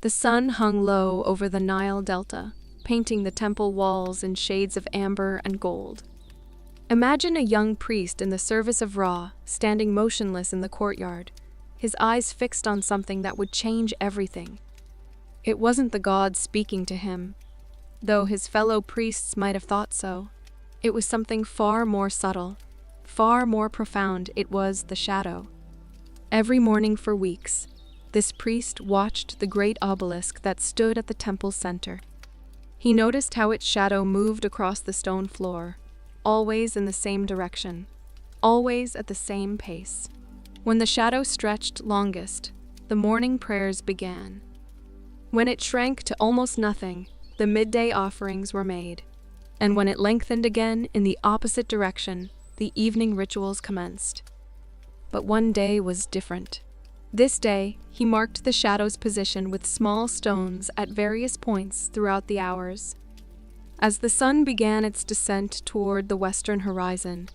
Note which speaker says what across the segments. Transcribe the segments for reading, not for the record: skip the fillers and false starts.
Speaker 1: The sun hung low over the Nile Delta, painting the temple walls in shades of amber and gold. Imagine a young priest in the service of Ra, standing motionless in the courtyard, his eyes fixed on something that would change everything. It wasn't the god speaking to him, though his fellow priests might have thought so. It was something far more subtle, far more profound. It was the shadow. Every morning for weeks, this priest watched the great obelisk that stood at the temple's center. He noticed how its shadow moved across the stone floor, always in the same direction, always at the same pace. When the shadow stretched longest, the morning prayers began. When it shrank to almost nothing, the midday offerings were made. And when it lengthened again in the opposite direction, the evening rituals commenced. But one day was different. This day, he marked the shadow's position with small stones at various points throughout the hours. As the sun began its descent toward the western horizon,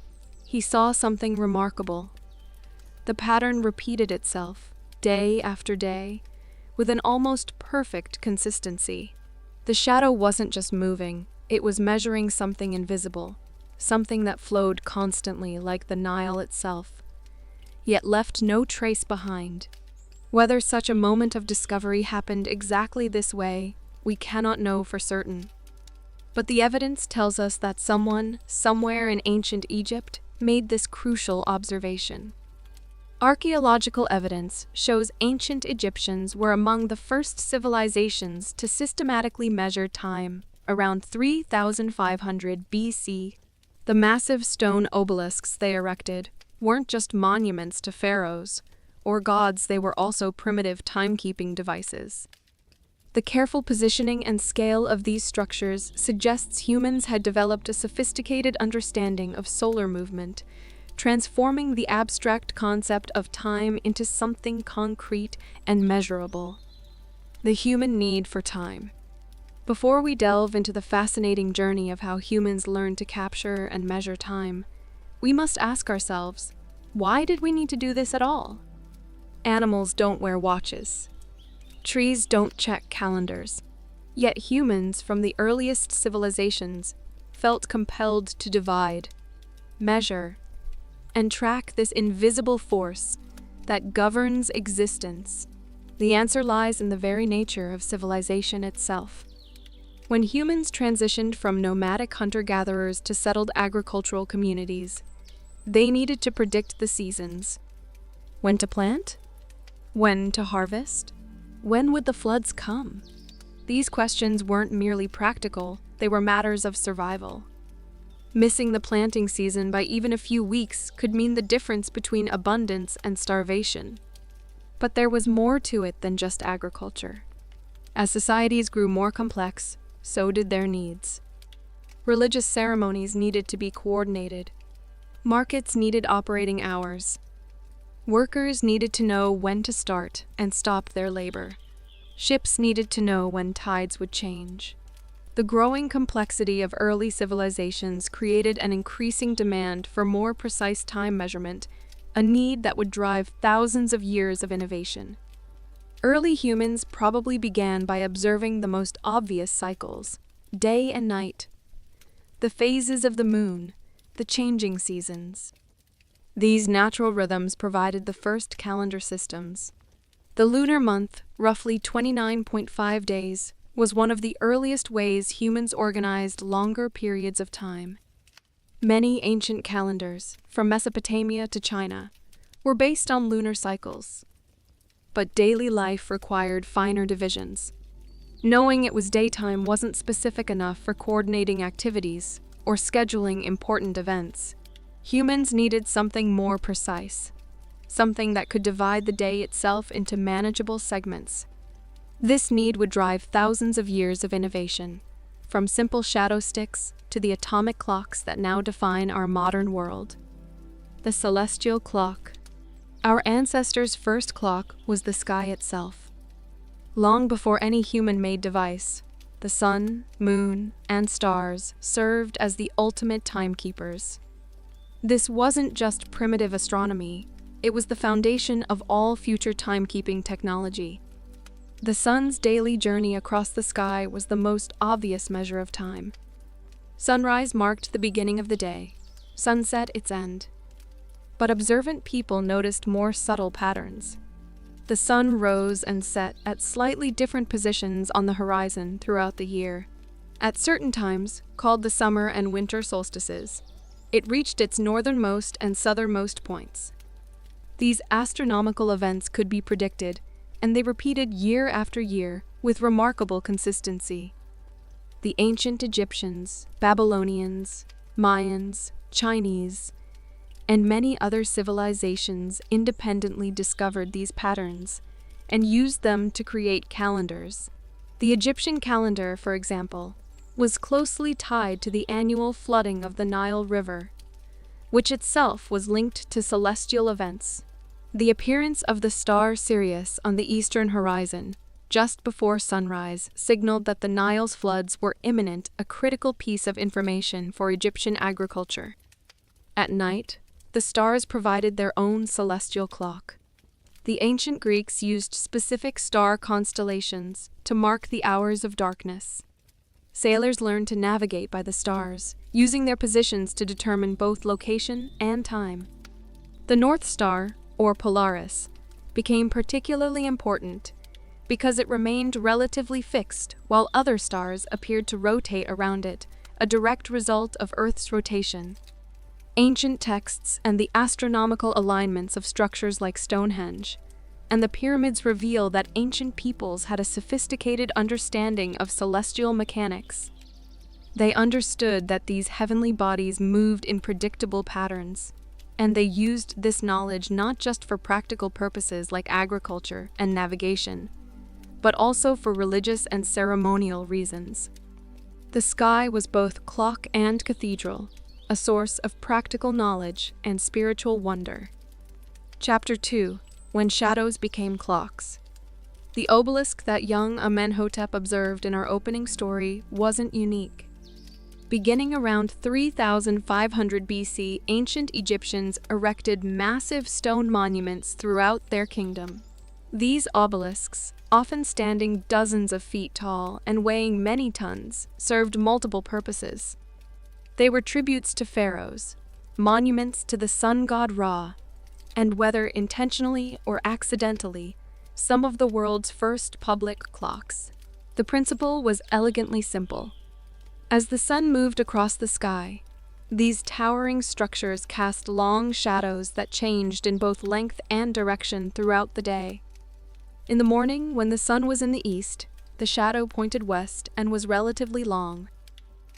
Speaker 1: he saw something remarkable. The pattern repeated itself, day after day, with an almost perfect consistency. The shadow wasn't just moving, it was measuring something invisible, something that flowed constantly like the Nile itself, yet left no trace behind. Whether such a moment of discovery happened exactly this way, we cannot know for certain. But the evidence tells us that someone, somewhere in ancient Egypt, made this crucial observation. Archaeological evidence shows ancient Egyptians were among the first civilizations to systematically measure time, around 3,500 BC. The massive stone obelisks they erected weren't just monuments to pharaohs or gods, they were also primitive timekeeping devices. The careful positioning and scale of these structures suggests humans had developed a sophisticated understanding of solar movement, transforming the abstract concept of time into something concrete and measurable. The human need for time. Before we delve into the fascinating journey of how humans learned to capture and measure time, we must ask ourselves, why did we need to do this at all? Animals don't wear watches. Trees don't check calendars. Yet humans from the earliest civilizations felt compelled to divide, measure, and track this invisible force that governs existence. The answer lies in the very nature of civilization itself. When humans transitioned from nomadic hunter-gatherers to settled agricultural communities, they needed to predict the seasons. When to plant? When to harvest? When would the floods come? These questions weren't merely practical, they were matters of survival. Missing the planting season by even a few weeks could mean the difference between abundance and starvation. But there was more to it than just agriculture. As societies grew more complex, so did their needs. Religious ceremonies needed to be coordinated. Markets needed operating hours. Workers needed to know when to start and stop their labor. Ships needed to know when tides would change. The growing complexity of early civilizations created an increasing demand for more precise time measurement, a need that would drive thousands of years of innovation. Early humans probably began by observing the most obvious cycles, day and night, the phases of the moon, the changing seasons. These natural rhythms provided the first calendar systems. The lunar month, roughly 29.5 days, was one of the earliest ways humans organized longer periods of time. Many ancient calendars, from Mesopotamia to China, were based on lunar cycles. But daily life required finer divisions. Knowing it was daytime wasn't specific enough for coordinating activities or scheduling important events. Humans needed something more precise, something that could divide the day itself into manageable segments. This need would drive thousands of years of innovation, from simple shadow sticks to the atomic clocks that now define our modern world. The celestial clock. Our ancestors' first clock was the sky itself. Long before any human-made device, the sun, moon, and stars served as the ultimate timekeepers. This wasn't just primitive astronomy, it was the foundation of all future timekeeping technology. The sun's daily journey across the sky was the most obvious measure of time. Sunrise marked the beginning of the day, sunset its end. But observant people noticed more subtle patterns. The sun rose and set at slightly different positions on the horizon throughout the year. At certain times, called the summer and winter solstices, it reached its northernmost and southernmost points. These astronomical events could be predicted, and they repeated year after year with remarkable consistency. The ancient Egyptians, Babylonians, Mayans, Chinese, and many other civilizations independently discovered these patterns and used them to create calendars. The Egyptian calendar, for example, was closely tied to the annual flooding of the Nile River, which itself was linked to celestial events. The appearance of the star Sirius on the eastern horizon, just before sunrise, signaled that the Nile's floods were imminent, a critical piece of information for Egyptian agriculture. At night, the stars provided their own celestial clock. The ancient Greeks used specific star constellations to mark the hours of darkness. Sailors learned to navigate by the stars, using their positions to determine both location and time. The North Star, or Polaris, became particularly important because it remained relatively fixed while other stars appeared to rotate around it, a direct result of Earth's rotation. Ancient texts and the astronomical alignments of structures like Stonehenge and the pyramids reveal that ancient peoples had a sophisticated understanding of celestial mechanics. They understood that these heavenly bodies moved in predictable patterns, and they used this knowledge not just for practical purposes like agriculture and navigation, but also for religious and ceremonial reasons. The sky was both clock and cathedral, a source of practical knowledge and spiritual wonder. Chapter 2: When Shadows Became Clocks. The obelisk that young Amenhotep observed in our opening story wasn't unique. Beginning around 3500 BC, ancient Egyptians erected massive stone monuments throughout their kingdom. These obelisks, often standing dozens of feet tall and weighing many tons, served multiple purposes. They were tributes to pharaohs, monuments to the sun god Ra, and whether intentionally or accidentally, some of the world's first public clocks. The principle was elegantly simple. As the sun moved across the sky, these towering structures cast long shadows that changed in both length and direction throughout the day. In the morning, when the sun was in the east, the shadow pointed west and was relatively long.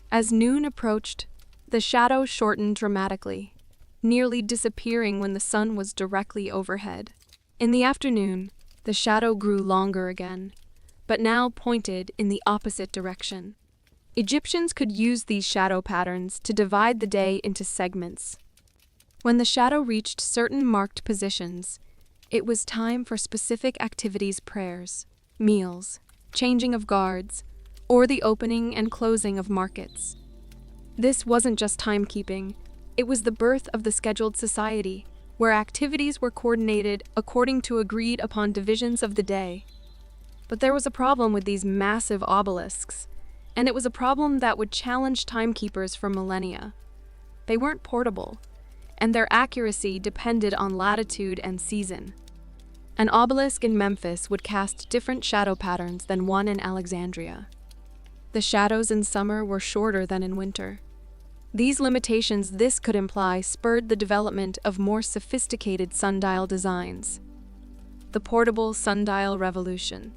Speaker 1: As noon approached, the shadow shortened dramatically, nearly disappearing when the sun was directly overhead. In the afternoon, the shadow grew longer again, but now pointed in the opposite direction. Egyptians could use these shadow patterns to divide the day into segments. When the shadow reached certain marked positions, it was time for specific activities: prayers, meals, changing of guards, or the opening and closing of markets. This wasn't just timekeeping, it was the birth of the scheduled society, where activities were coordinated according to agreed upon divisions of the day. But there was a problem with these massive obelisks, and it was a problem that would challenge timekeepers for millennia. They weren't portable, and their accuracy depended on latitude and season. An obelisk in Memphis would cast different shadow patterns than one in Alexandria. The shadows in summer were shorter than in winter. These limitations this could imply spurred the development of more sophisticated sundial designs. The portable sundial revolution.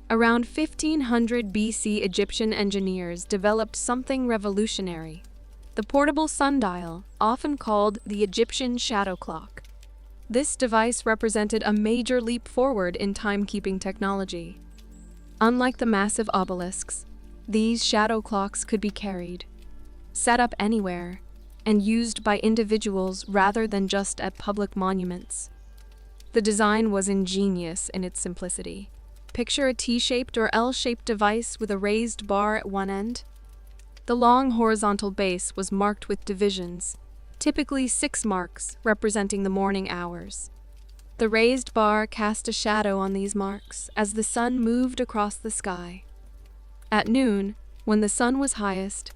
Speaker 1: Around 1500 BC, Egyptian engineers developed something revolutionary: the portable sundial, often called the Egyptian shadow clock. This device represented a major leap forward in timekeeping technology. Unlike the massive obelisks, these shadow clocks could be carried, set up anywhere, and used by individuals rather than just at public monuments. The design was ingenious in its simplicity. Picture a T-shaped or L-shaped device with a raised bar at one end. The long horizontal base was marked with divisions, typically 6 marks representing the morning hours. The raised bar cast a shadow on these marks as the sun moved across the sky. At noon, when the sun was highest,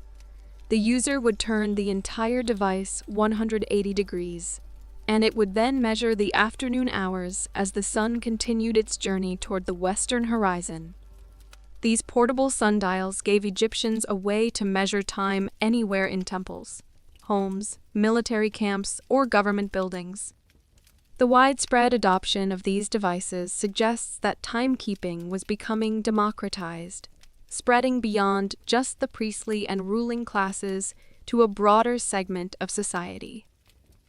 Speaker 1: the user would turn the entire device 180 degrees, and it would then measure the afternoon hours as the sun continued its journey toward the western horizon. These portable sundials gave Egyptians a way to measure time anywhere in temples, homes, military camps, or government buildings. The widespread adoption of these devices suggests that timekeeping was becoming democratized, spreading beyond just the priestly and ruling classes to a broader segment of society.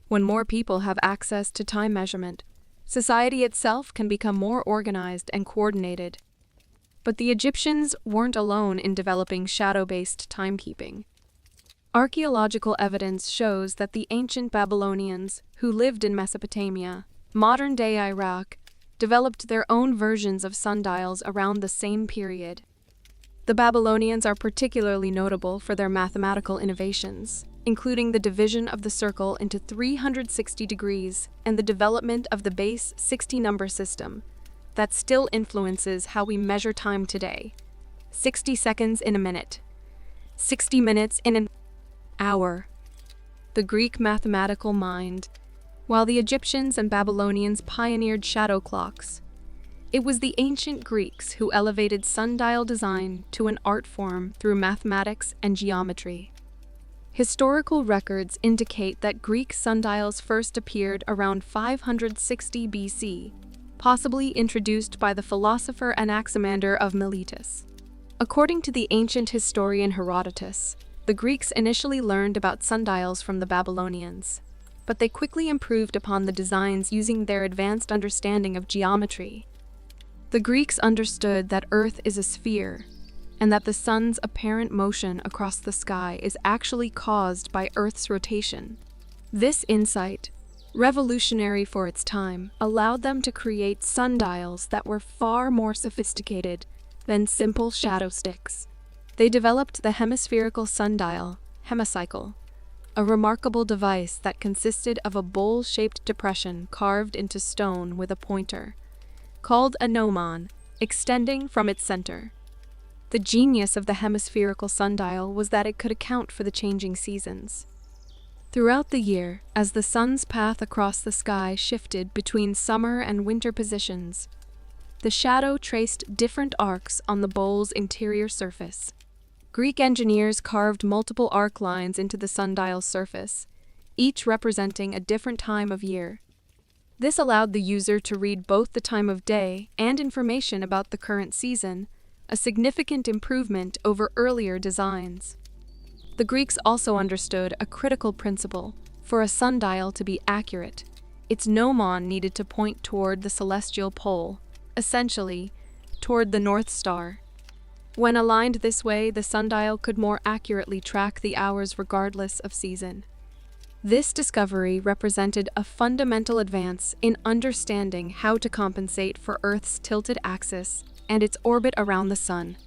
Speaker 1: When more people have access to time measurement, society itself can become more organized and coordinated. But the Egyptians weren't alone in developing shadow-based timekeeping. Archaeological evidence shows that the ancient Babylonians, who lived in Mesopotamia, modern-day Iraq, developed their own versions of sundials around the same period. The Babylonians are particularly notable for their mathematical innovations, including the division of the circle into 360 degrees and the development of the base 60-number system that still influences how we measure time today. 60 seconds in a minute. 60 minutes in an hour. The Greek mathematical mind. While the Egyptians and Babylonians pioneered shadow clocks, it was the ancient Greeks who elevated sundial design to an art form through mathematics and geometry. Historical records indicate that Greek sundials first appeared around 560 BC, possibly introduced by the philosopher Anaximander of Miletus. According to the ancient historian Herodotus, the Greeks initially learned about sundials from the Babylonians, but they quickly improved upon the designs using their advanced understanding of geometry. The Greeks understood that Earth is a sphere, and that the sun's apparent motion across the sky is actually caused by Earth's rotation. This insight, revolutionary for its time, allowed them to create sundials that were far more sophisticated than simple shadow sticks. They developed the hemispherical sundial, hemicycle, a remarkable device that consisted of a bowl-shaped depression carved into stone with a pointer, called a gnomon, extending from its center. The genius of the hemispherical sundial was that it could account for the changing seasons. Throughout the year, as the sun's path across the sky shifted between summer and winter positions, the shadow traced different arcs on the bowl's interior surface. Greek engineers carved multiple arc lines into the sundial's surface, each representing a different time of year. This allowed the user to read both the time of day and information about the current season, a significant improvement over earlier designs. The Greeks also understood a critical principle: for a sundial to be accurate, its gnomon needed to point toward the celestial pole, essentially, toward the North Star. When aligned this way, the sundial could more accurately track the hours regardless of season. This discovery represented a fundamental advance in understanding how to compensate for Earth's tilted axis and its orbit around the sun.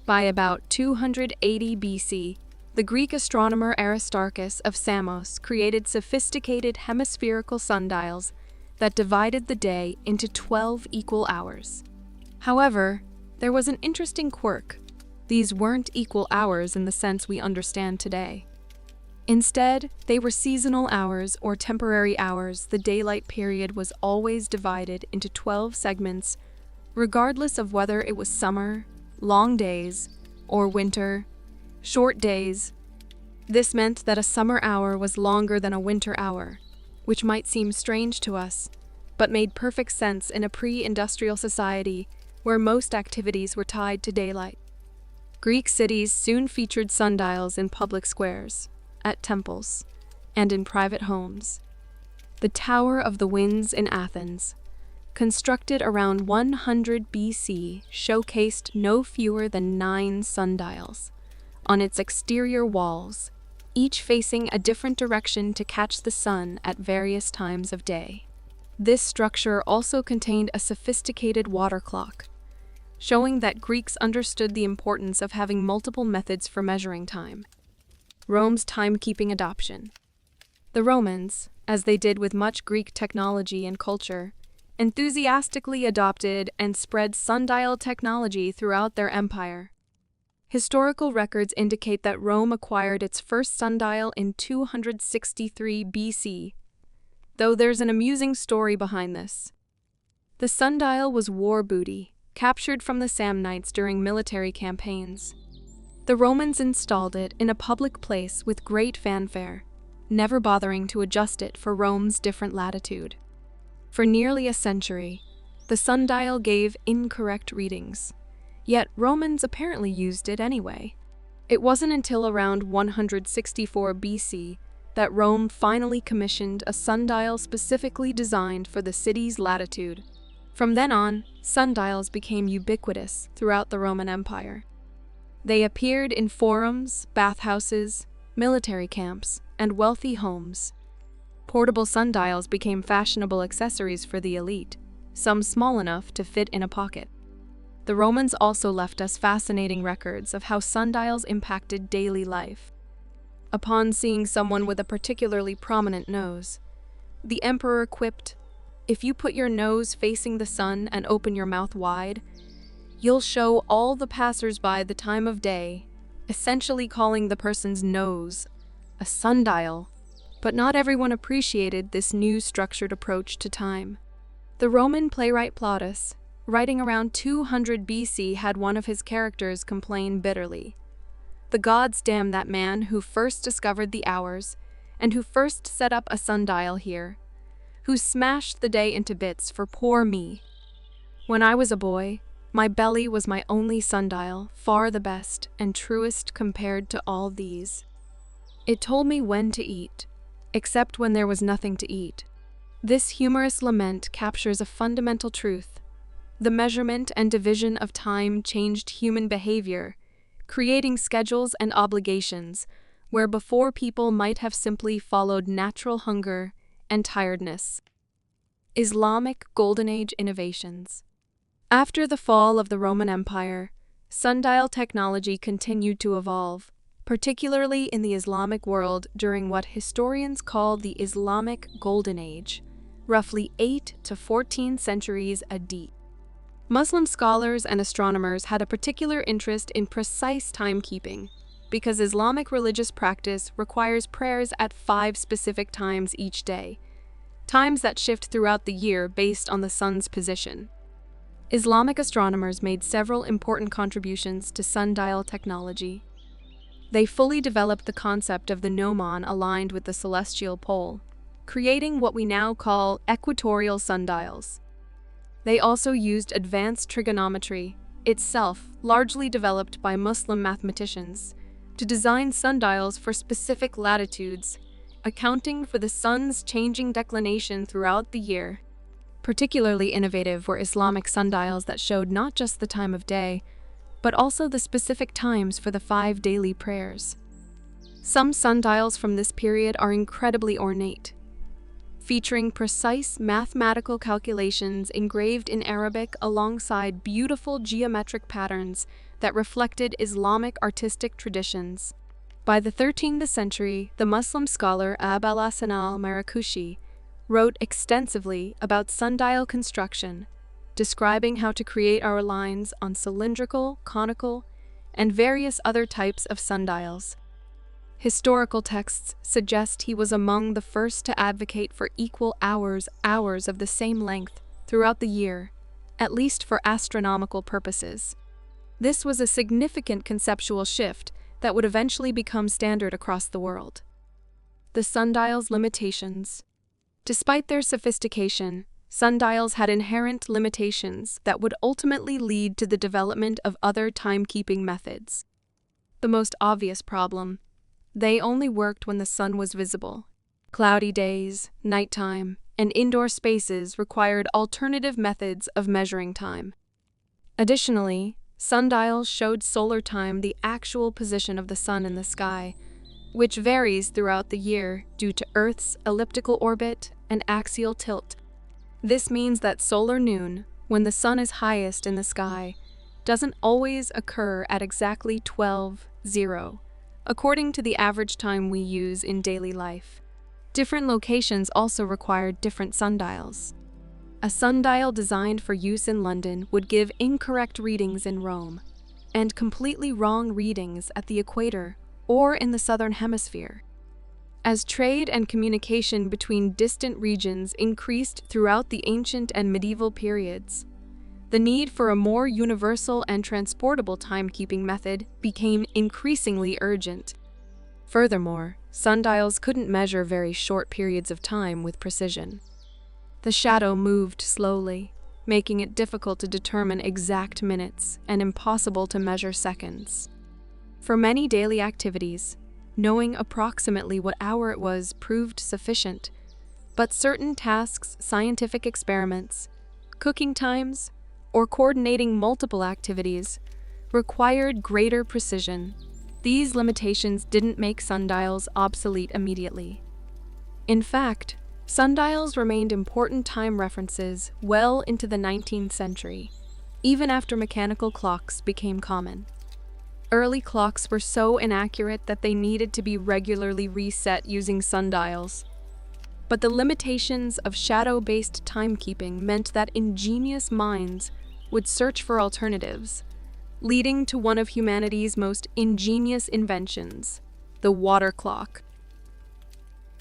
Speaker 1: By about 280 BC, the Greek astronomer Aristarchus of Samos created sophisticated hemispherical sundials that divided the day into 12 equal hours. However, there was an interesting quirk. These weren't equal hours in the sense we understand today. Instead, they were seasonal hours or temporary hours. The daylight period was always divided into 12 segments, regardless of whether it was summer, long days, or winter, short days. This meant that a summer hour was longer than a winter hour, which might seem strange to us, but made perfect sense in a pre-industrial society where most activities were tied to daylight. Greek cities soon featured sundials in public squares, at temples, and in private homes. The Tower of the Winds in Athens, constructed around 100 BC, showcased no fewer than 9 sundials on its exterior walls, each facing a different direction to catch the sun at various times of day. This structure also contained a sophisticated water clock, showing that Greeks understood the importance of having multiple methods for measuring time. Rome's timekeeping adoption. The Romans, as they did with much Greek technology and culture, enthusiastically adopted and spread sundial technology throughout their empire. Historical records indicate that Rome acquired its first sundial in 263 BC, though there's an amusing story behind this. The sundial was war booty, captured from the Samnites during military campaigns. The Romans installed it in a public place with great fanfare, never bothering to adjust it for Rome's different latitude. For nearly a century, the sundial gave incorrect readings, yet Romans apparently used it anyway. It wasn't until around 164 BC that Rome finally commissioned a sundial specifically designed for the city's latitude. From then on, sundials became ubiquitous throughout the Roman Empire. They appeared in forums, bathhouses, military camps, and wealthy homes. Portable sundials became fashionable accessories for the elite, some small enough to fit in a pocket. The Romans also left us fascinating records of how sundials impacted daily life. Upon seeing someone with a particularly prominent nose, the emperor quipped, "If you put your nose facing the sun and open your mouth wide, you'll show all the passers-by the time of day," essentially calling the person's nose a sundial. But not everyone appreciated this new structured approach to time. The Roman playwright Plautus, writing around 200 BC, had one of his characters complain bitterly. "The gods damn that man who first discovered the hours, and who first set up a sundial here, who smashed the day into bits for poor me. When I was a boy, my belly was my only sundial, far the best and truest compared to all these. It told me when to eat, except when there was nothing to eat." This humorous lament captures a fundamental truth. The measurement and division of time changed human behavior, creating schedules and obligations where before people might have simply followed natural hunger and tiredness. Islamic Golden Age innovations. After the fall of the Roman Empire, sundial technology continued to evolve, particularly in the Islamic world during what historians call the Islamic Golden Age, roughly 8 to 14 centuries AD. Muslim scholars and astronomers had a particular interest in precise timekeeping, because Islamic religious practice requires prayers at 5 specific times each day, times that shift throughout the year based on the sun's position. Islamic astronomers made several important contributions to sundial technology. They fully developed the concept of the gnomon aligned with the celestial pole, creating what we now call equatorial sundials. They also used advanced trigonometry, itself largely developed by Muslim mathematicians, to design sundials for specific latitudes, accounting for the sun's changing declination throughout the year. Particularly innovative were Islamic sundials that showed not just the time of day, but also the specific times for the 5 daily prayers. Some sundials from this period are incredibly ornate, featuring precise mathematical calculations engraved in Arabic alongside beautiful geometric patterns that reflected Islamic artistic traditions. By the 13th century, the Muslim scholar Abd al-Hasan al-Marrakushi wrote extensively about sundial construction, describing how to create our lines on cylindrical, conical, and various other types of sundials. Historical texts suggest he was among the first to advocate for equal hours of the same length throughout the year, at least for astronomical purposes. This was a significant conceptual shift that would eventually become standard across the world. The sundial's limitations. Despite their sophistication, sundials had inherent limitations that would ultimately lead to the development of other timekeeping methods. The most obvious problem: they only worked when the sun was visible. Cloudy days, nighttime, and indoor spaces required alternative methods of measuring time. Additionally, sundials showed solar time, the actual position of the sun in the sky, which varies throughout the year due to Earth's elliptical orbit and axial tilt. This means that solar noon, when the sun is highest in the sky, doesn't always occur at exactly 12:00, according to the average time we use in daily life. Different locations also required different sundials. A sundial designed for use in London would give incorrect readings in Rome, and completely wrong readings at the equator or in the southern hemisphere. As trade and communication between distant regions increased throughout the ancient and medieval periods, the need for a more universal and transportable timekeeping method became increasingly urgent. Furthermore, sundials couldn't measure very short periods of time with precision. The shadow moved slowly, making it difficult to determine exact minutes and impossible to measure seconds. For many daily activities, knowing approximately what hour it was proved sufficient, but certain tasks, scientific experiments, cooking times, or coordinating multiple activities required greater precision. These limitations didn't make sundials obsolete immediately. In fact, sundials remained important time references well into the 19th century, even after mechanical clocks became common. Early clocks were so inaccurate that they needed to be regularly reset using sundials. But the limitations of shadow-based timekeeping meant that ingenious minds would search for alternatives, leading to one of humanity's most ingenious inventions, the water clock.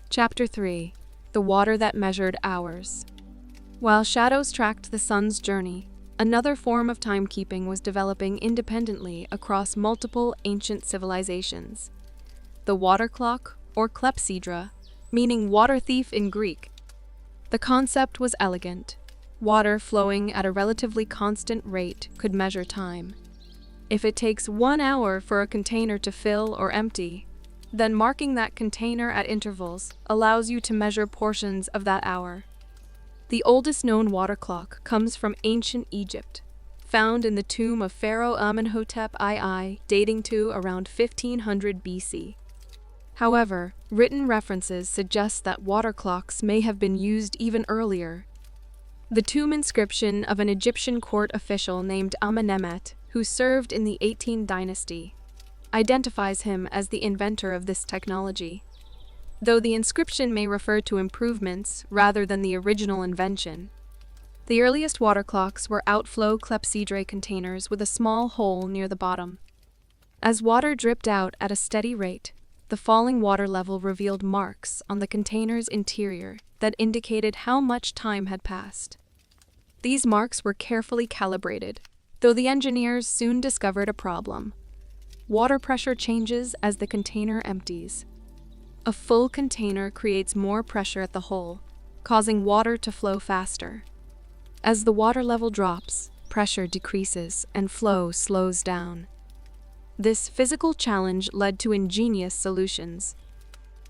Speaker 1: Chapter 3. The water that measured hours. While shadows tracked the sun's journey, another form of timekeeping was developing independently across multiple ancient civilizations. The water clock, or clepsydra, meaning water thief in Greek. The concept was elegant. Water flowing at a relatively constant rate could measure time. If it takes 1 hour for a container to fill or empty, then marking that container at intervals allows you to measure portions of that hour. The oldest known water clock comes from ancient Egypt, found in the tomb of Pharaoh Amenhotep II, dating to around 1500 BC. However, written references suggest that water clocks may have been used even earlier. The tomb inscription of an Egyptian court official named Amenemhet, who served in the 18th dynasty, identifies him as the inventor of this technology. Though the inscription may refer to improvements rather than the original invention. The earliest water clocks were outflow clepsydrae containers with a small hole near the bottom. As water dripped out at a steady rate, the falling water level revealed marks on the container's interior that indicated how much time had passed. These marks were carefully calibrated, though the engineers soon discovered a problem. Water pressure changes as the container empties. A full container creates more pressure at the hole, causing water to flow faster. As the water level drops, pressure decreases and flow slows down. This physical challenge led to ingenious solutions.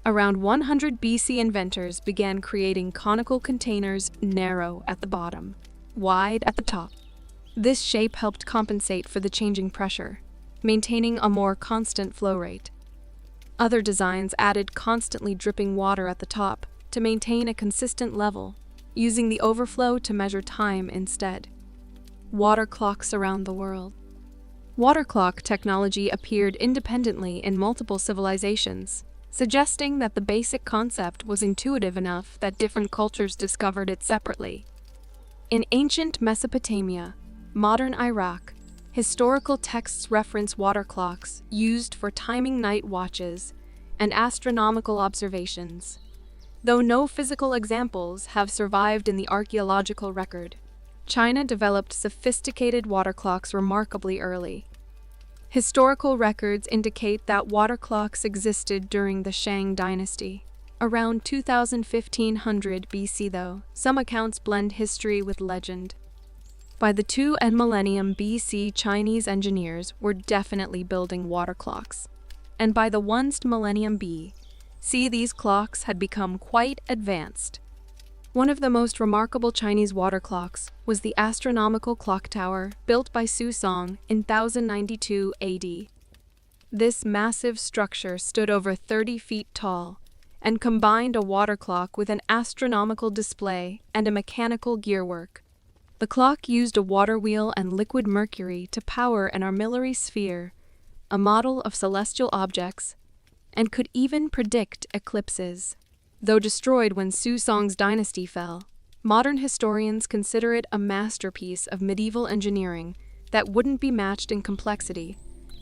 Speaker 1: Around 100 BC, inventors began creating conical containers narrow at the bottom, wide at the top. This shape helped compensate for the changing pressure, maintaining a more constant flow rate. Other designs added constantly dripping water at the top to maintain a consistent level, using the overflow to measure time instead. Water clocks around the world. Water clock technology appeared independently in multiple civilizations, suggesting that the basic concept was intuitive enough that different cultures discovered it separately. In ancient Mesopotamia, modern Iraq, historical texts reference water clocks used for timing night watches and astronomical observations, though no physical examples have survived in the archaeological record. China developed sophisticated water clocks remarkably early. Historical records indicate that water clocks existed during the Shang dynasty, around 1500 BC, though some accounts blend history with legend. By the 2nd millennium BC, Chinese engineers were definitely building water clocks, and by the 1st millennium BC, these clocks had become quite advanced. One of the most remarkable Chinese water clocks was the astronomical clock tower built by Suzong in 1092 AD. This massive structure stood over 30 feet tall and combined a water clock with an astronomical display and a mechanical gearwork. The clock used a water wheel and liquid mercury to power an armillary sphere, a model of celestial objects, and could even predict eclipses. Though destroyed when Suzong's dynasty fell, Modern historians consider it a masterpiece of medieval engineering that wouldn't be matched in complexity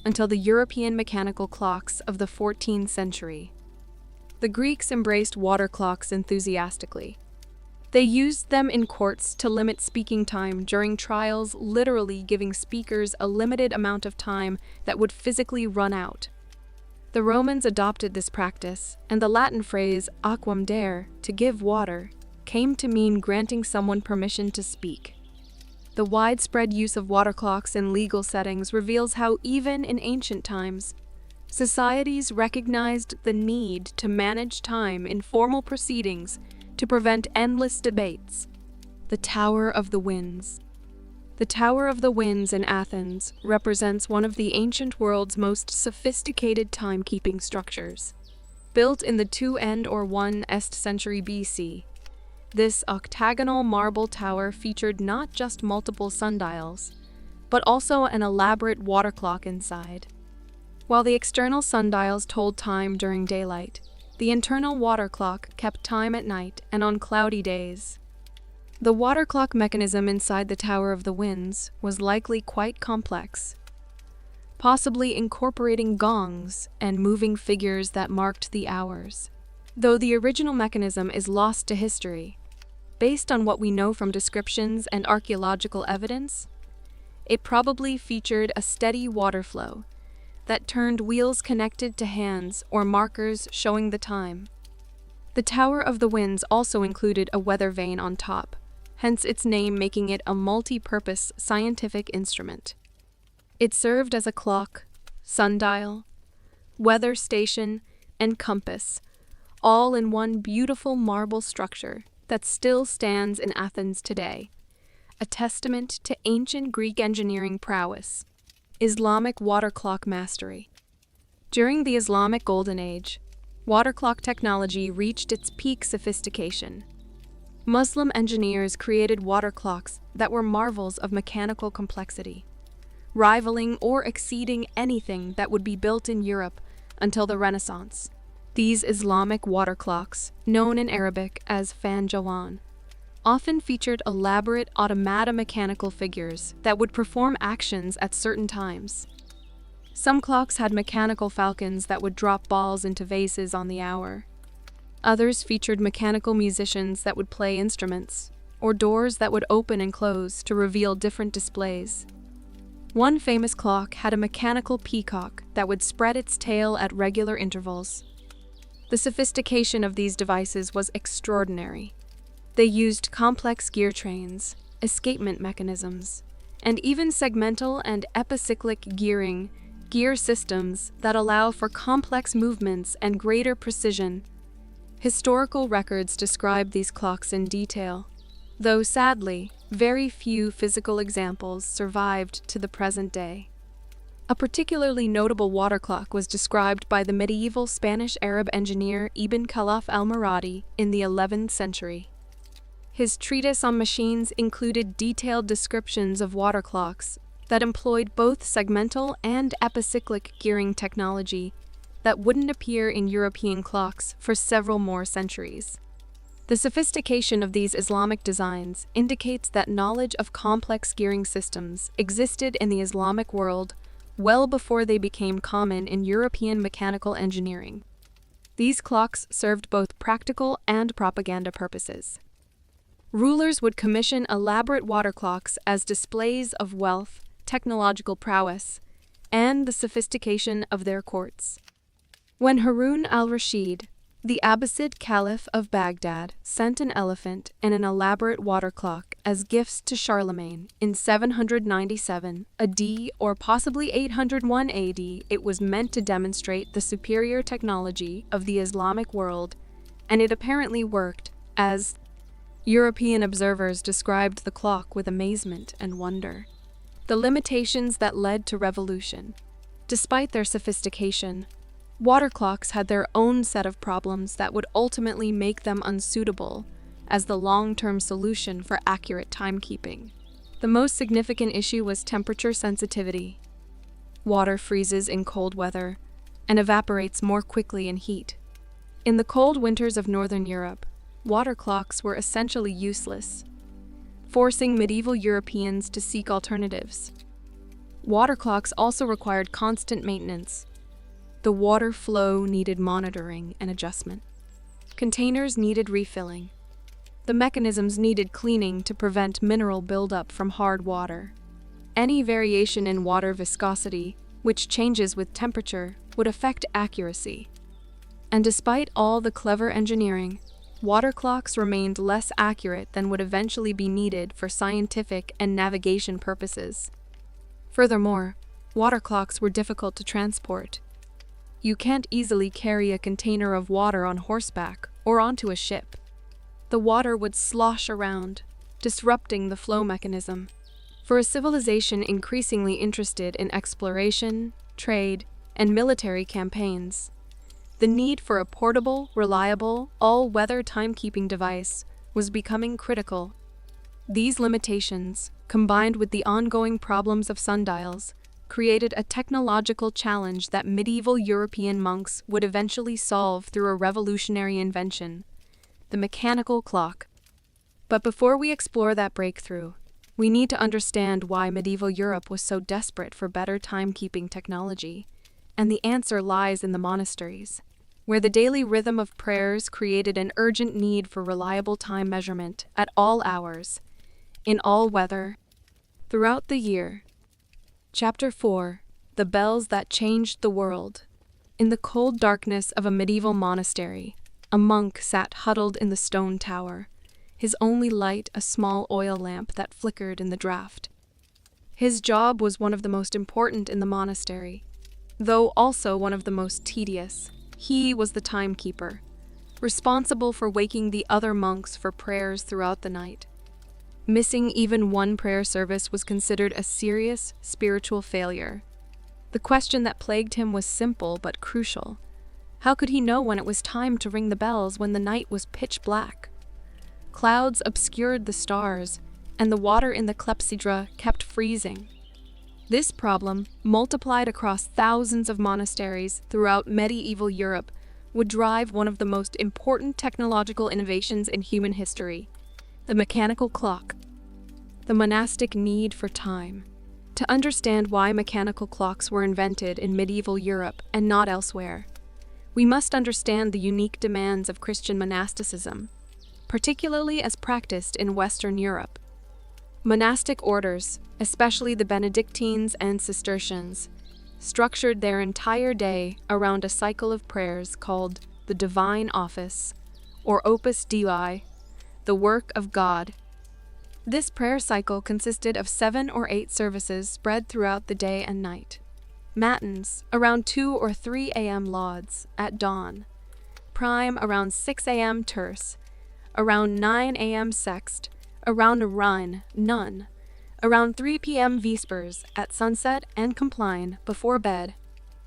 Speaker 1: until the European mechanical clocks of the 14th century. The Greeks embraced water clocks enthusiastically. They used them in courts to limit speaking time during trials, literally giving speakers a limited amount of time that would physically run out. The Romans adopted this practice, and the Latin phrase aquam dare, to give water, came to mean granting someone permission to speak. The widespread use of water clocks in legal settings reveals how, even in ancient times, societies recognized the need to manage time in formal proceedings to prevent endless debates. The Tower of the Winds. The Tower of the Winds in Athens represents one of the ancient world's most sophisticated timekeeping structures. Built in the 2nd or 1st century BC, this octagonal marble tower featured not just multiple sundials, but also an elaborate water clock inside. While the external sundials told time during daylight, the internal water clock kept time at night and on cloudy days. The water clock mechanism inside the Tower of the Winds was likely quite complex, possibly incorporating gongs and moving figures that marked the hours. Though the original mechanism is lost to history, based on what we know from descriptions and archaeological evidence, it probably featured a steady water flow that turned wheels connected to hands or markers showing the time. The Tower of the Winds also included a weather vane on top, hence its name making it a multi-purpose scientific instrument. It served as a clock, sundial, weather station, and compass, all in one beautiful marble structure that still stands in Athens today, a testament to ancient Greek engineering prowess. Islamic water clock mastery. During the Islamic Golden Age, water clock technology reached its peak sophistication. Muslim engineers created water clocks that were marvels of mechanical complexity, rivaling or exceeding anything that would be built in Europe until the Renaissance. These Islamic water clocks, known in Arabic as fanjawan, often featured elaborate automata mechanical figures that would perform actions at certain times. Some clocks had mechanical falcons that would drop balls into vases on the hour. Others featured mechanical musicians that would play instruments, or doors that would open and close to reveal different displays. One famous clock had a mechanical peacock that would spread its tail at regular intervals. The sophistication of these devices was extraordinary. They used complex gear trains, escapement mechanisms, and even segmental and epicyclic gear systems that allow for complex movements and greater precision. Historical records describe these clocks in detail, though sadly, very few physical examples survived to the present day. A particularly notable water clock was described by the medieval Spanish-Arab engineer Ibn Khalaf al-Maradi in the 11th century. His treatise on machines included detailed descriptions of water clocks that employed both segmental and epicyclic gearing technology that wouldn't appear in European clocks for several more centuries. The sophistication of these Islamic designs indicates that knowledge of complex gearing systems existed in the Islamic world well before they became common in European mechanical engineering. These clocks served both practical and propaganda purposes. Rulers would commission elaborate water clocks as displays of wealth, technological prowess, and the sophistication of their courts. When Harun al-Rashid, the Abbasid Caliph of Baghdad, sent an elephant and an elaborate water clock as gifts to Charlemagne in 797 AD or possibly 801 AD, it was meant to demonstrate the superior technology of the Islamic world, and it apparently worked, as European observers described the clock with amazement and wonder. The limitations that led to revolution. Despite their sophistication, water clocks had their own set of problems that would ultimately make them unsuitable as the long-term solution for accurate timekeeping. The most significant issue was temperature sensitivity. Water freezes in cold weather and evaporates more quickly in heat. In the cold winters of Northern Europe, water clocks were essentially useless, forcing medieval Europeans to seek alternatives. Water clocks also required constant maintenance. The water flow needed monitoring and adjustment. Containers needed refilling. The mechanisms needed cleaning to prevent mineral buildup from hard water. Any variation in water viscosity, which changes with temperature, would affect accuracy. And despite all the clever engineering, water clocks remained less accurate than would eventually be needed for scientific and navigation purposes. Furthermore, water clocks were difficult to transport. You can't easily carry a container of water on horseback or onto a ship. The water would slosh around, disrupting the flow mechanism. For a civilization increasingly interested in exploration, trade, and military campaigns, the need for a portable, reliable, all-weather timekeeping device was becoming critical. These limitations, combined with the ongoing problems of sundials, created a technological challenge that medieval European monks would eventually solve through a revolutionary invention: the mechanical clock. But before we explore that breakthrough, we need to understand why medieval Europe was so desperate for better timekeeping technology, and the answer lies in the monasteries, where the daily rhythm of prayers created an urgent need for reliable time measurement at all hours, in all weather, throughout the year. Chapter 4: The Bells That Changed the World. In the cold darkness of a medieval monastery, a monk sat huddled in the stone tower, his only light a small oil lamp that flickered in the draught. His job was one of the most important in the monastery, though also one of the most tedious. He was the timekeeper, responsible for waking the other monks for prayers throughout the night. Missing even one prayer service was considered a serious spiritual failure. The question that plagued him was simple but crucial. How could he know when it was time to ring the bells when the night was pitch black? Clouds obscured the stars, and the water in the clepsydra kept freezing. This problem, multiplied across thousands of monasteries throughout medieval Europe, would drive one of the most important technological innovations in human history: the mechanical clock. The monastic need for time. To understand why mechanical clocks were invented in medieval Europe and not elsewhere, we must understand the unique demands of Christian monasticism, particularly as practiced in Western Europe. Monastic orders, especially the Benedictines and Cistercians, structured their entire day around a cycle of prayers called the Divine Office, or Opus Dei, the work of God. This prayer cycle consisted of 7 or 8 services spread throughout the day and night. Matins, around 2 or 3 a.m. lauds, at dawn. Prime, around 6 a.m. terce. Around 9 a.m. sext. Around Rhine, none. Around 3 p.m. vespers, at sunset and compline, before bed.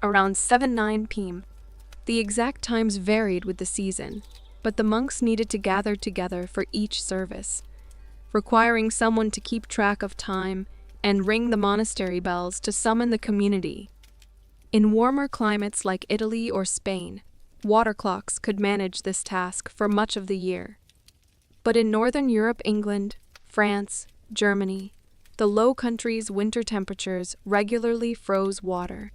Speaker 1: Around 7-9 p.m. The exact times varied with the season, but the monks needed to gather together for each service, requiring someone to keep track of time and ring the monastery bells to summon the community. In warmer climates like Italy or Spain, water clocks could manage this task for much of the year. But in Northern Europe, England, France, Germany, the Low Countries' winter temperatures regularly froze water.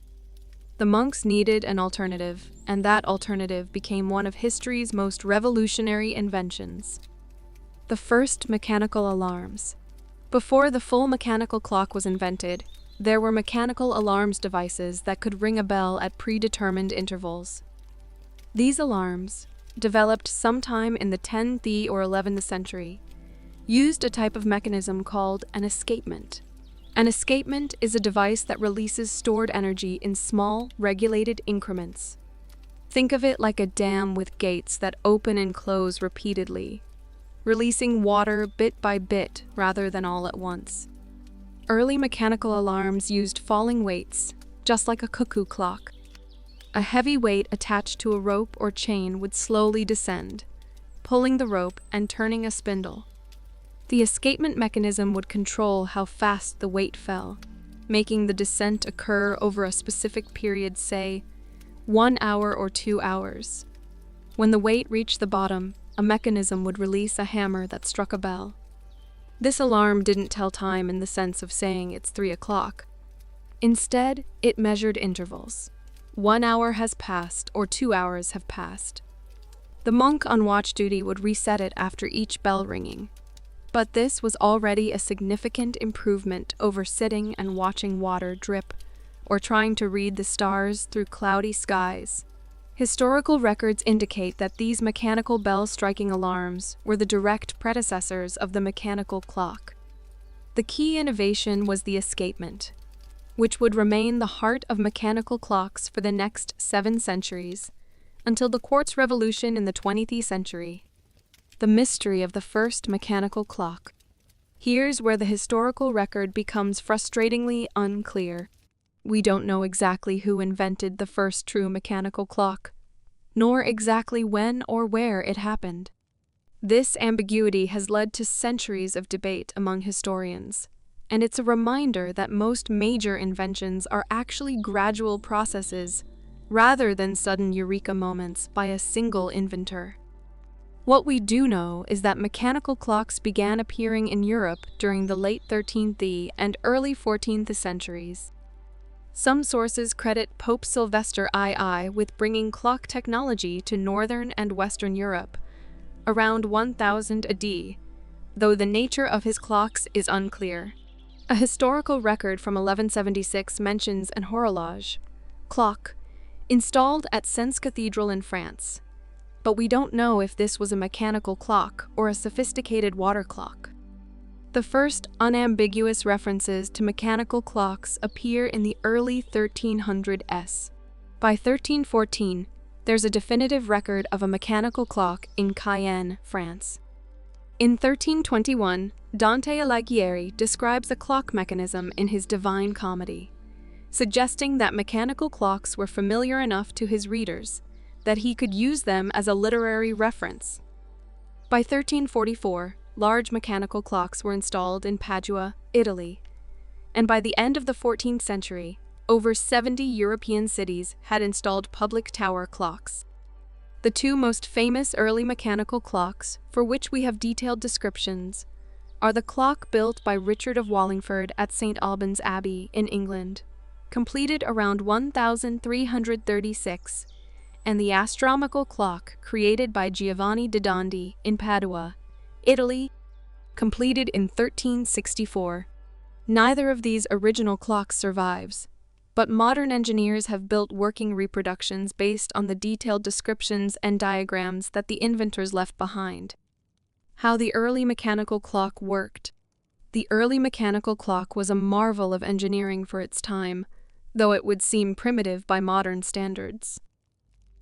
Speaker 1: The monks needed an alternative, and that alternative became one of history's most revolutionary inventions: the first mechanical alarms. Before the full mechanical clock was invented, there were mechanical alarms devices that could ring a bell at predetermined intervals. These alarms, developed sometime in the 10th or 11th century, used a type of mechanism called an escapement. An escapement is a device that releases stored energy in small, regulated increments. Think of it like a dam with gates that open and close repeatedly, releasing water bit by bit rather than all at once. Early mechanical alarms used falling weights, just like a cuckoo clock. A heavy weight attached to a rope or chain would slowly descend, pulling the rope and turning a spindle. The escapement mechanism would control how fast the weight fell, making the descent occur over a specific period, say, 1 hour or 2 hours. When the weight reached the bottom, a mechanism would release a hammer that struck a bell. This alarm didn't tell time in the sense of saying it's 3 o'clock. Instead, it measured intervals. 1 hour has passed or 2 hours have passed. The monk on watch duty would reset it after each bell ringing. But this was already a significant improvement over sitting and watching water drip or trying to read the stars through cloudy skies. Historical records indicate that these mechanical bell-striking alarms were the direct predecessors of the mechanical clock. The key innovation was the escapement, which would remain the heart of mechanical clocks for the next 7 centuries, until the Quartz revolution in the 20th century. The mystery of the first mechanical clock. Here's where the historical record becomes frustratingly unclear. We don't know exactly who invented the first true mechanical clock, nor exactly when or where it happened. This ambiguity has led to centuries of debate among historians, and it's a reminder that most major inventions are actually gradual processes, rather than sudden eureka moments by a single inventor. What we do know is that mechanical clocks began appearing in Europe during the late 13th and early 14th centuries. Some sources credit Pope Sylvester II with bringing clock technology to Northern and Western Europe around 1000 AD, though the nature of his clocks is unclear. A historical record from 1176 mentions an horologe clock installed at Sens Cathedral in France, but we don't know if this was a mechanical clock or a sophisticated water clock. The first unambiguous references to mechanical clocks appear in the early 1300s. By 1314, there's a definitive record of a mechanical clock in Cayenne, France. In 1321, Dante Alighieri describes a clock mechanism in his Divine Comedy, suggesting that mechanical clocks were familiar enough to his readers that he could use them as a literary reference. By 1344, large mechanical clocks were installed in Padua, Italy, and by the end of the 14th century, over 70 European cities had installed public tower clocks. The two most famous early mechanical clocks, for which we have detailed descriptions, are the clock built by Richard of Wallingford at St. Albans Abbey in England, completed around 1336, and the astronomical clock created by Giovanni da Dondi in Padua, Italy, completed in 1364. Neither of these original clocks survives, but modern engineers have built working reproductions based on the detailed descriptions and diagrams that the inventors left behind. How the early mechanical clock worked. The early mechanical clock was a marvel of engineering for its time, though it would seem primitive by modern standards.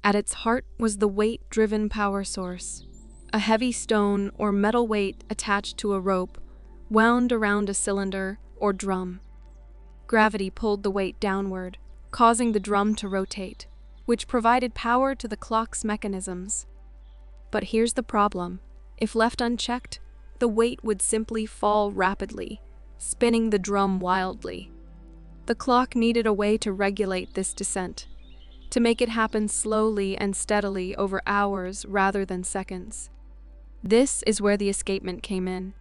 Speaker 1: At its heart was the weight-driven power source, a heavy stone or metal weight attached to a rope, wound around a cylinder or drum. Gravity pulled the weight downward, causing the drum to rotate, which provided power to the clock's mechanisms. But here's the problem. If left unchecked, the weight would simply fall rapidly, spinning the drum wildly. The clock needed a way to regulate this descent, to make it happen slowly and steadily over hours rather than seconds. This is where the escapement came in.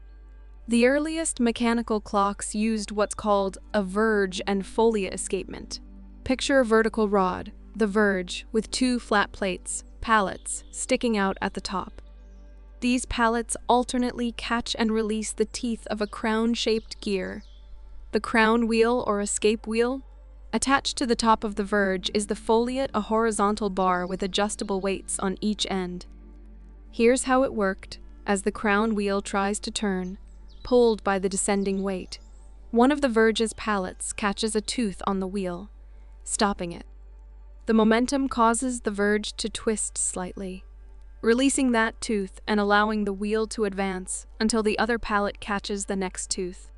Speaker 1: The earliest mechanical clocks used what's called a verge and folia escapement. Picture a vertical rod, the verge, with 2 flat plates, pallets, sticking out at the top. These pallets alternately catch and release the teeth of a crown-shaped gear. The crown wheel or escape wheel. Attached to the top of the verge is the foliate, a horizontal bar with adjustable weights on each end. Here's how it worked. As the crown wheel tries to turn, pulled by the descending weight, one of the verge's pallets catches a tooth on the wheel, stopping it. The momentum causes the verge to twist slightly, releasing that tooth and allowing the wheel to advance until the other pallet catches the next tooth.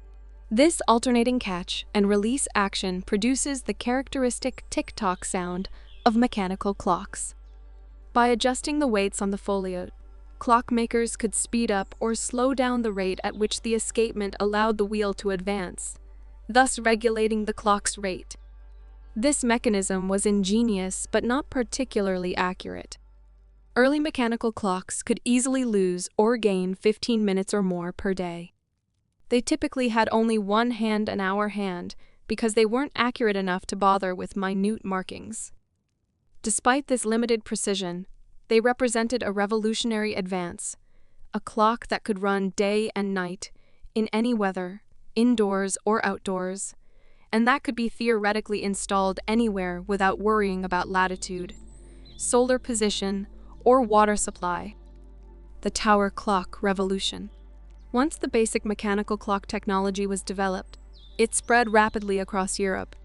Speaker 1: This alternating catch and release action produces the characteristic tick-tock sound of mechanical clocks. By adjusting the weights on the foliate, clockmakers could speed up or slow down the rate at which the escapement allowed the wheel to advance, thus regulating the clock's rate. This mechanism was ingenious but not particularly accurate. Early mechanical clocks could easily lose or gain 15 minutes or more per day. They typically had only one hand-an-hour hand because they weren't accurate enough to bother with minute markings. Despite this limited precision, they represented a revolutionary advance, a clock that could run day and night, in any weather, indoors or outdoors, and that could be theoretically installed anywhere without worrying about latitude, solar position, or water supply. The tower clock revolution. Once the basic mechanical clock technology was developed, it spread rapidly across Europe.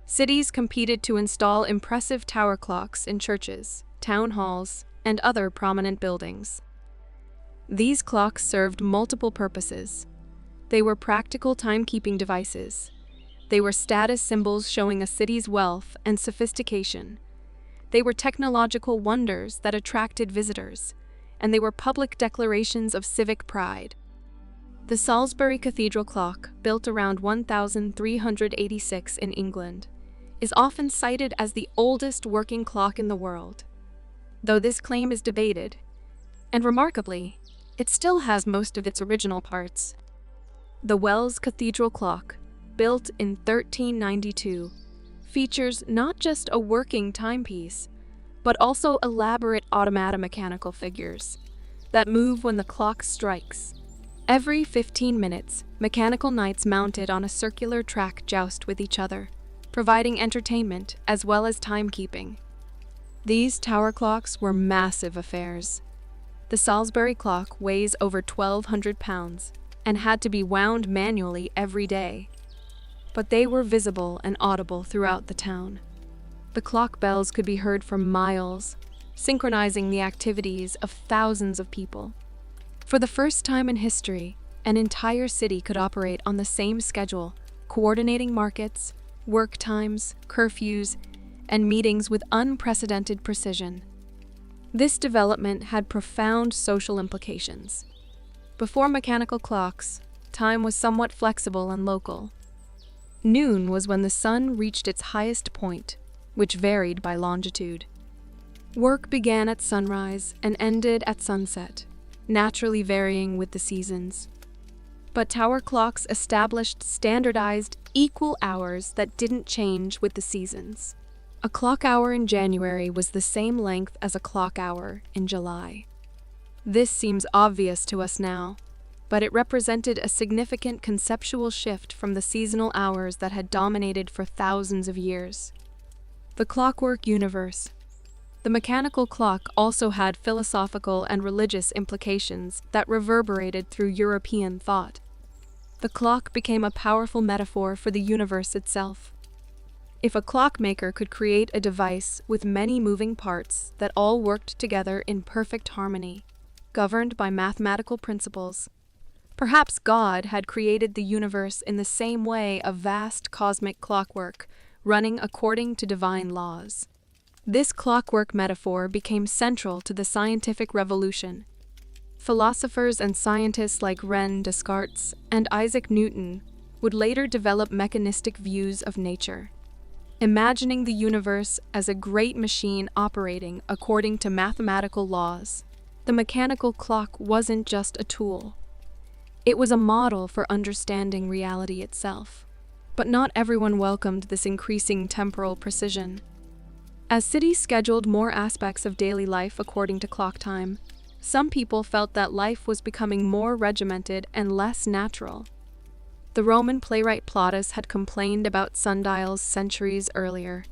Speaker 1: Cities competed to install impressive tower clocks in churches, town halls, and other prominent buildings. These clocks served multiple purposes. They were practical timekeeping devices. They were status symbols showing a city's wealth and sophistication. They were technological wonders that attracted visitors, and they were public declarations of civic pride. The Salisbury Cathedral clock, built around 1386 in England, is often cited as the oldest working clock in the world. Though this claim is debated, and remarkably, it still has most of its original parts. The Wells Cathedral clock, built in 1392, features not just a working timepiece, but also elaborate automata mechanical figures that move when the clock strikes. Every 15 minutes, mechanical knights mounted on a circular track joust with each other, providing entertainment as well as timekeeping. These tower clocks were massive affairs. The Salisbury clock weighs over 1,200 pounds and had to be wound manually every day. But they were visible and audible throughout the town. The clock bells could be heard for miles, synchronizing the activities of thousands of people. For the first time in history, an entire city could operate on the same schedule, coordinating markets, work times, curfews, and meetings with unprecedented precision. This development had profound social implications. Before mechanical clocks, time was somewhat flexible and local. Noon was when the sun reached its highest point, which varied by longitude. Work began at sunrise and ended at sunset, naturally varying with the seasons. But tower clocks established standardized, equal hours that didn't change with the seasons. A clock hour in January was the same length as a clock hour in July. This seems obvious to us now, but it represented a significant conceptual shift from the seasonal hours that had dominated for thousands of years. The clockwork universe. The mechanical clock also had philosophical and religious implications that reverberated through European thought. The clock became a powerful metaphor for the universe itself. If a clockmaker could create a device with many moving parts that all worked together in perfect harmony, governed by mathematical principles, perhaps God had created the universe in the same way, a vast cosmic clockwork running according to divine laws. This clockwork metaphor became central to the scientific revolution. Philosophers and scientists like René Descartes and Isaac Newton would later develop mechanistic views of nature, imagining the universe as a great machine operating according to mathematical laws. The mechanical clock wasn't just a tool. It was a model for understanding reality itself. But not everyone welcomed this increasing temporal precision. As cities scheduled more aspects of daily life according to clock time, some people felt that life was becoming more regimented and less natural. The Roman playwright Plautus had complained about sundials centuries earlier.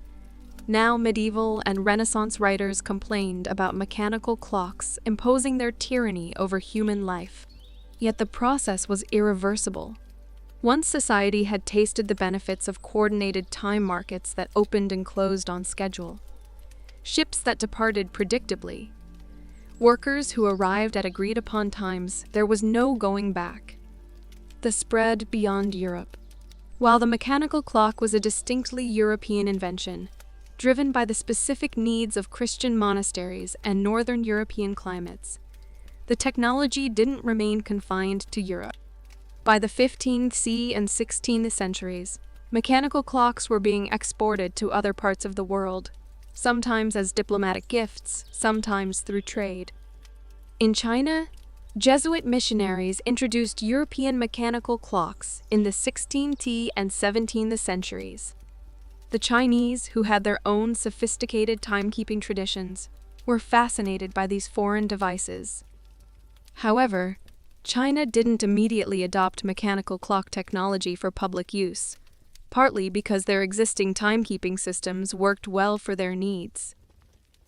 Speaker 1: Now medieval and Renaissance writers complained about mechanical clocks imposing their tyranny over human life. Yet the process was irreversible. Once society had tasted the benefits of coordinated time markets that opened and closed on schedule, ships that departed predictably, workers who arrived at agreed-upon times, there was no going back. The spread beyond Europe. While the mechanical clock was a distinctly European invention, driven by the specific needs of Christian monasteries and northern European climates, the technology didn't remain confined to Europe. By the 15th and 16th centuries, mechanical clocks were being exported to other parts of the world, sometimes as diplomatic gifts, sometimes through trade. In China, Jesuit missionaries introduced European mechanical clocks in the 16th and 17th centuries. The Chinese, who had their own sophisticated timekeeping traditions, were fascinated by these foreign devices. However, China didn't immediately adopt mechanical clock technology for public use, partly because their existing timekeeping systems worked well for their needs.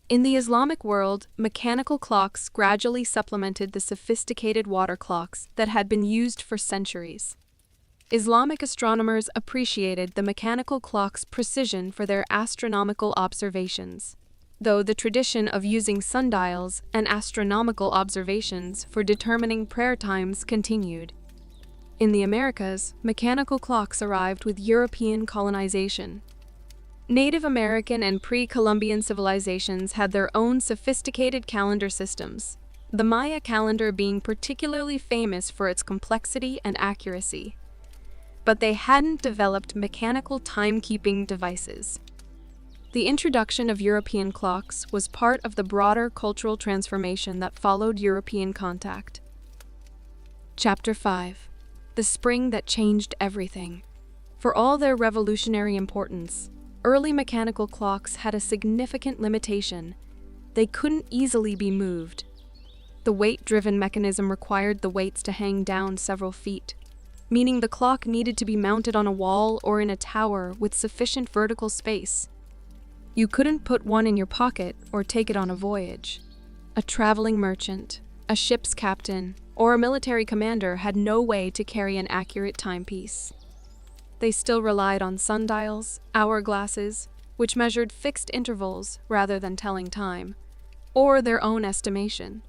Speaker 1: In the Islamic world, mechanical clocks gradually supplemented the sophisticated water clocks that had been used for centuries. Islamic astronomers appreciated the mechanical clock's precision for their astronomical observations, though the tradition of using sundials and astronomical observations for determining prayer times continued. In the Americas, mechanical clocks arrived with European colonization. Native American and pre-Columbian civilizations had their own sophisticated calendar systems, the Maya calendar being particularly famous for its complexity and accuracy. But they hadn't developed mechanical timekeeping devices. The introduction of European clocks was part of the broader cultural transformation that followed European contact. Chapter 5. The Spring That Changed Everything. For all their revolutionary importance, early mechanical clocks had a significant limitation. They couldn't easily be moved. The weight-driven mechanism required the weights to hang down several feet, meaning the clock needed to be mounted on a wall or in a tower with sufficient vertical space. You couldn't put one in your pocket or take it on a voyage. A traveling merchant, a ship's captain, or a military commander had no way to carry an accurate timepiece. They still relied on sundials, hourglasses, which measured fixed intervals rather than telling time, or their own estimation.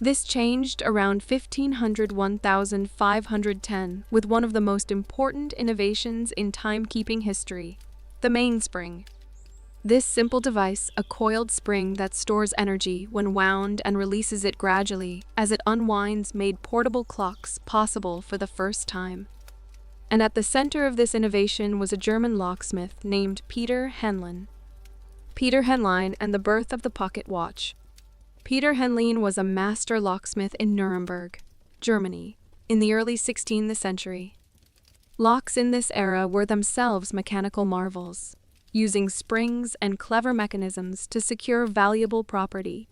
Speaker 1: This changed around 1500–1510 with one of the most important innovations in timekeeping history, the mainspring. This simple device, a coiled spring that stores energy when wound and releases it gradually as it unwinds, made portable clocks possible for the first time. And at the center of this innovation was a German locksmith named Peter Henlein. Peter Henlein and the birth of the pocket watch. Peter Henlein was a master locksmith in Nuremberg, Germany, in the early 16th century. Locks in this era were themselves mechanical marvels, using springs and clever mechanisms to secure valuable property.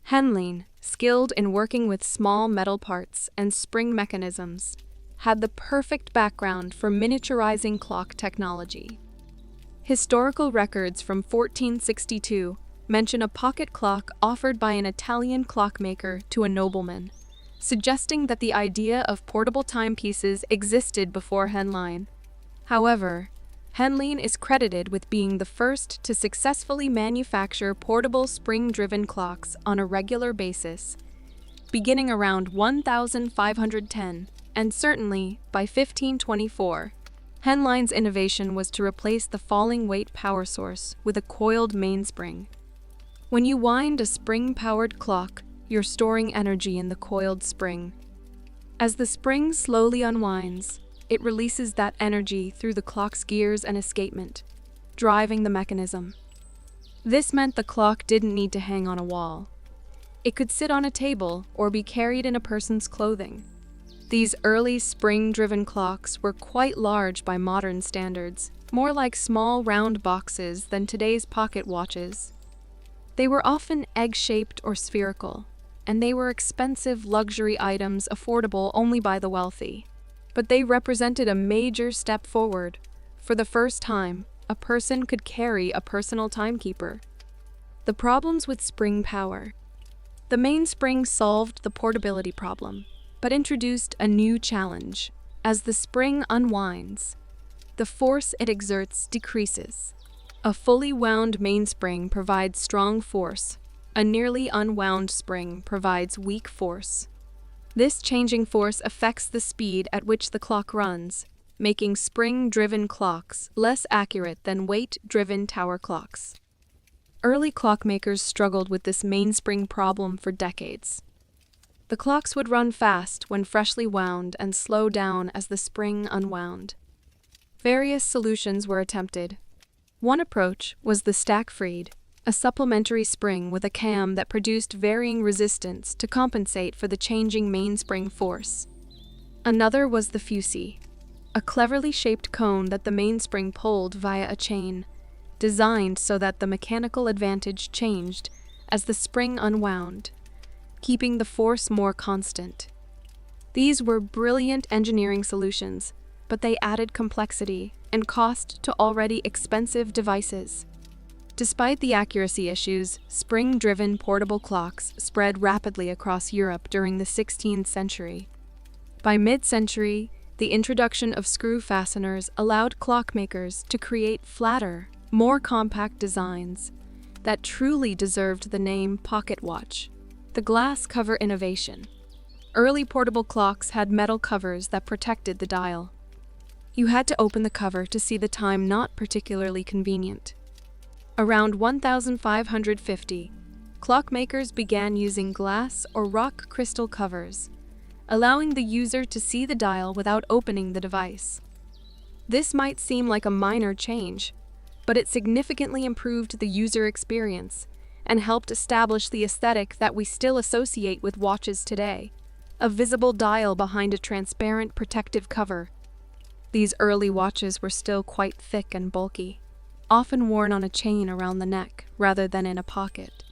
Speaker 1: Henlein, skilled in working with small metal parts and spring mechanisms, had the perfect background for miniaturizing clock technology. Historical records from 1462 mention a pocket clock offered by an Italian clockmaker to a nobleman, suggesting that the idea of portable timepieces existed before Henlein. However, Henlein is credited with being the first to successfully manufacture portable spring-driven clocks on a regular basis, beginning around 1510, and certainly by 1524. Henlein's innovation was to replace the falling weight power source with a coiled mainspring. When you wind a spring-powered clock, you're storing energy in the coiled spring. As the spring slowly unwinds, it releases that energy through the clock's gears and escapement, driving the mechanism. This meant the clock didn't need to hang on a wall. It could sit on a table or be carried in a person's clothing. These early spring-driven clocks were quite large by modern standards, more like small round boxes than today's pocket watches. They were often egg-shaped or spherical, and they were expensive luxury items affordable only by the wealthy. But they represented a major step forward. For the first time, a person could carry a personal timekeeper. The problems with spring power. The mainspring solved the portability problem, but introduced a new challenge. As the spring unwinds, the force it exerts decreases. A fully wound mainspring provides strong force. A nearly unwound spring provides weak force. This changing force affects the speed at which the clock runs, making spring-driven clocks less accurate than weight-driven tower clocks. Early clockmakers struggled with this mainspring problem for decades. The clocks would run fast when freshly wound and slow down as the spring unwound. Various solutions were attempted. One approach was the stack-freed, a supplementary spring with a cam that produced varying resistance to compensate for the changing mainspring force. Another was the fusee, a cleverly shaped cone that the mainspring pulled via a chain, designed so that the mechanical advantage changed as the spring unwound, keeping the force more constant. These were brilliant engineering solutions, but they added complexity and cost to already expensive devices. Despite the accuracy issues, spring-driven portable clocks spread rapidly across Europe during the 16th century. By mid-century, the introduction of screw fasteners allowed clockmakers to create flatter, more compact designs that truly deserved the name pocket watch. The glass cover innovation. Early portable clocks had metal covers that protected the dial. You had to open the cover to see the time, not particularly convenient. Around 1550, clockmakers began using glass or rock crystal covers, allowing the user to see the dial without opening the device. This might seem like a minor change, but it significantly improved the user experience and helped establish the aesthetic that we still associate with watches today, a visible dial behind a transparent protective cover. These early watches were still quite thick and bulky, often worn on a chain around the neck rather than in a pocket.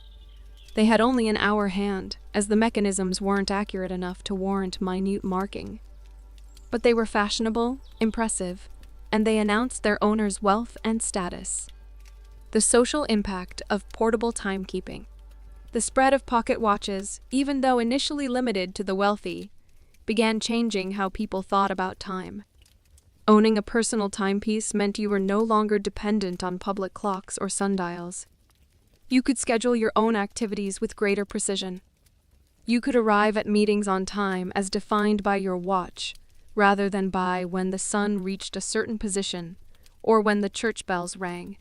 Speaker 1: They had only an hour hand, as the mechanisms weren't accurate enough to warrant minute marking. But they were fashionable, impressive, and they announced their owner's wealth and status. The social impact of portable timekeeping. The spread of pocket watches, even though initially limited to the wealthy, began changing how people thought about time. Owning a personal timepiece meant you were no longer dependent on public clocks or sundials. You could schedule your own activities with greater precision. You could arrive at meetings on time as defined by your watch, rather than by when the sun reached a certain position or when the church bells rang.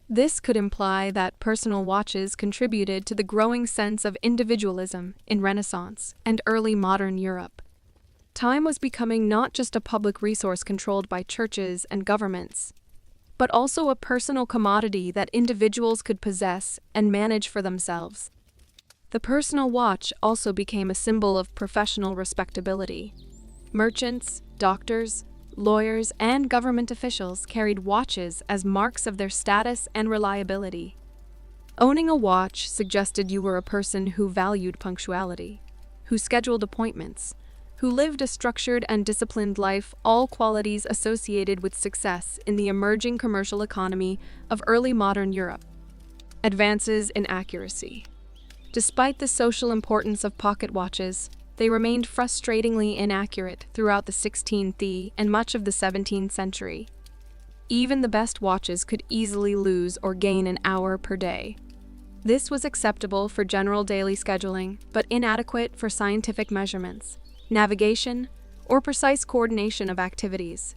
Speaker 1: This could imply that personal watches contributed to the growing sense of individualism in Renaissance and early modern Europe. Time was becoming not just a public resource controlled by churches and governments, but also a personal commodity that individuals could possess and manage for themselves. The personal watch also became a symbol of professional respectability. Merchants, doctors, lawyers, and government officials carried watches as marks of their status and reliability. Owning a watch suggested you were a person who valued punctuality, who scheduled appointments, who lived a structured and disciplined life, all qualities associated with success in the emerging commercial economy of early modern Europe. Advances in accuracy. Despite the social importance of pocket watches, they remained frustratingly inaccurate throughout the 16th and much of the 17th century. Even the best watches could easily lose or gain an hour per day. This was acceptable for general daily scheduling, but inadequate for scientific measurements, navigation, or precise coordination of activities.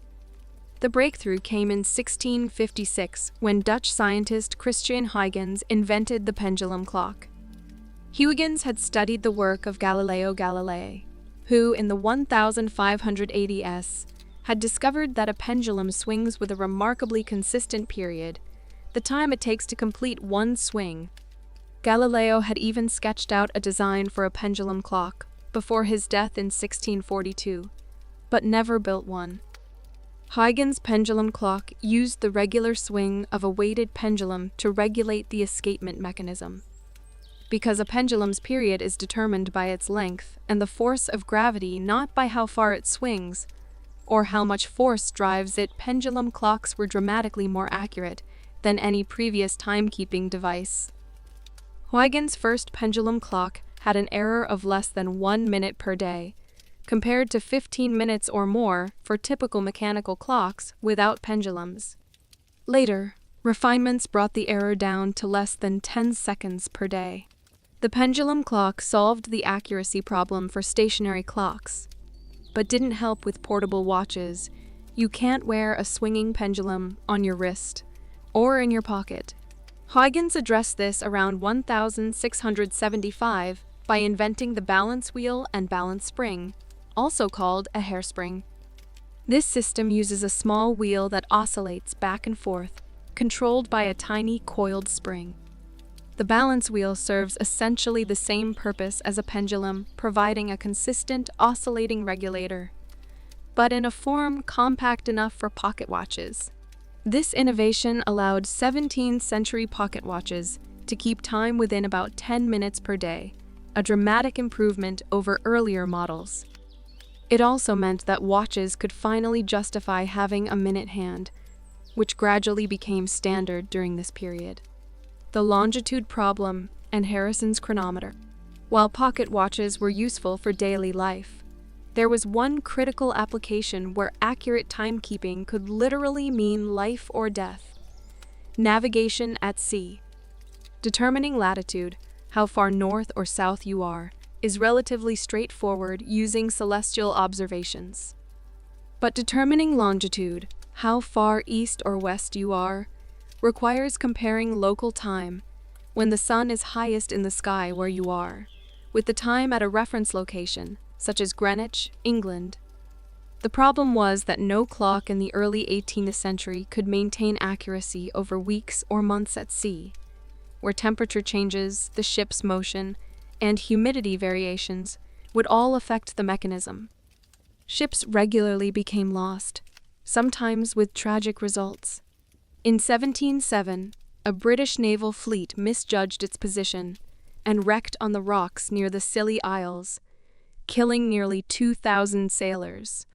Speaker 1: The breakthrough came in 1656 when Dutch scientist Christian Huygens invented the pendulum clock. Huygens had studied the work of Galileo Galilei, who, in the 1580s, had discovered that a pendulum swings with a remarkably consistent period, the time it takes to complete one swing. Galileo had even sketched out a design for a pendulum clock before his death in 1642, but never built one. Huygens' pendulum clock used the regular swing of a weighted pendulum to regulate the escapement mechanism. Because a pendulum's period is determined by its length and the force of gravity, not by how far it swings or how much force drives it, pendulum clocks were dramatically more accurate than any previous timekeeping device. Huygens' first pendulum clock had an error of less than 1 minute per day, compared to 15 minutes or more for typical mechanical clocks without pendulums. Later, refinements brought the error down to less than 10 seconds per day. The pendulum clock solved the accuracy problem for stationary clocks, but didn't help with portable watches. You can't wear a swinging pendulum on your wrist or in your pocket. Huygens addressed this around 1675 by inventing the balance wheel and balance spring, also called a hairspring. This system uses a small wheel that oscillates back and forth, controlled by a tiny coiled spring. The balance wheel serves essentially the same purpose as a pendulum, providing a consistent, oscillating regulator, but in a form compact enough for pocket watches. This innovation allowed 17th century pocket watches to keep time within about 10 minutes per day, a dramatic improvement over earlier models. It also meant that watches could finally justify having a minute hand, which gradually became standard during this period. The longitude problem and Harrison's chronometer. While pocket watches were useful for daily life, there was one critical application where accurate timekeeping could literally mean life or death: navigation at sea. Determining latitude, how far north or south you are, is relatively straightforward using celestial observations. But determining longitude, how far east or west you are, requires comparing local time, when the sun is highest in the sky where you are, with the time at a reference location, such as Greenwich, England. The problem was that no clock in the early 18th century could maintain accuracy over weeks or months at sea, where temperature changes, the ship's motion, and humidity variations would all affect the mechanism. Ships regularly became lost, sometimes with tragic results. In 1707, a British naval fleet misjudged its position and wrecked on the rocks near the Scilly Isles, killing nearly 2,000 sailors.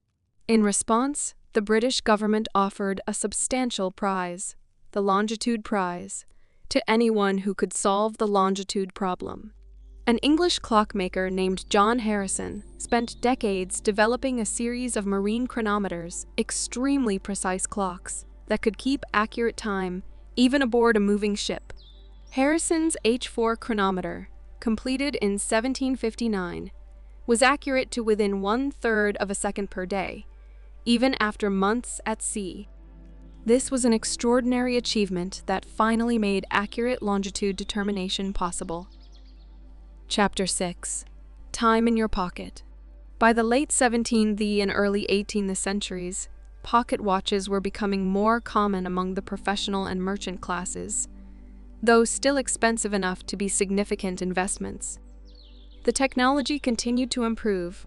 Speaker 1: In response, the British government offered a substantial prize, the Longitude Prize, to anyone who could solve the longitude problem. An English clockmaker named John Harrison spent decades developing a series of marine chronometers, extremely precise clocks that could keep accurate time even aboard a moving ship. Harrison's H4 chronometer, completed in 1759, was accurate to within 1/3 of a second per day, even after months at sea. This was an extraordinary achievement that finally made accurate longitude determination possible. Chapter 6. Time in your pocket. By the late 17th and early 18th centuries, pocket watches were becoming more common among the professional and merchant classes, though still expensive enough to be significant investments. The technology continued to improve,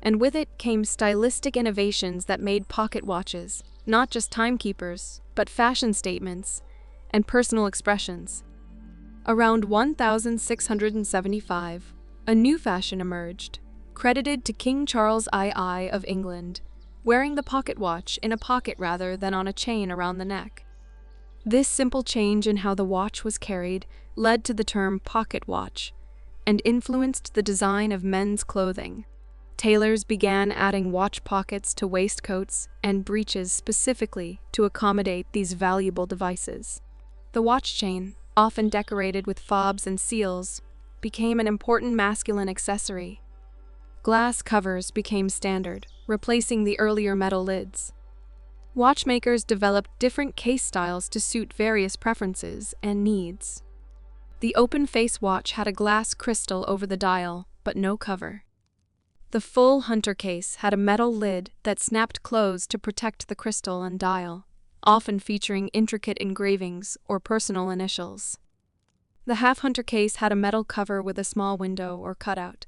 Speaker 1: and with it came stylistic innovations that made pocket watches not just timekeepers, but fashion statements and personal expressions. Around 1675, a new fashion emerged, credited to King Charles II of England, wearing the pocket watch in a pocket rather than on a chain around the neck. This simple change in how the watch was carried led to the term pocket watch, and influenced the design of men's clothing. Tailors began adding watch pockets to waistcoats and breeches specifically to accommodate these valuable devices. The watch chain, often decorated with fobs and seals, became an important masculine accessory. Glass covers became standard, replacing the earlier metal lids. Watchmakers developed different case styles to suit various preferences and needs. The open-face watch had a glass crystal over the dial, but no cover. The full hunter case had a metal lid that snapped closed to protect the crystal and dial, often featuring intricate engravings or personal initials. The half-hunter case had a metal cover with a small window or cutout,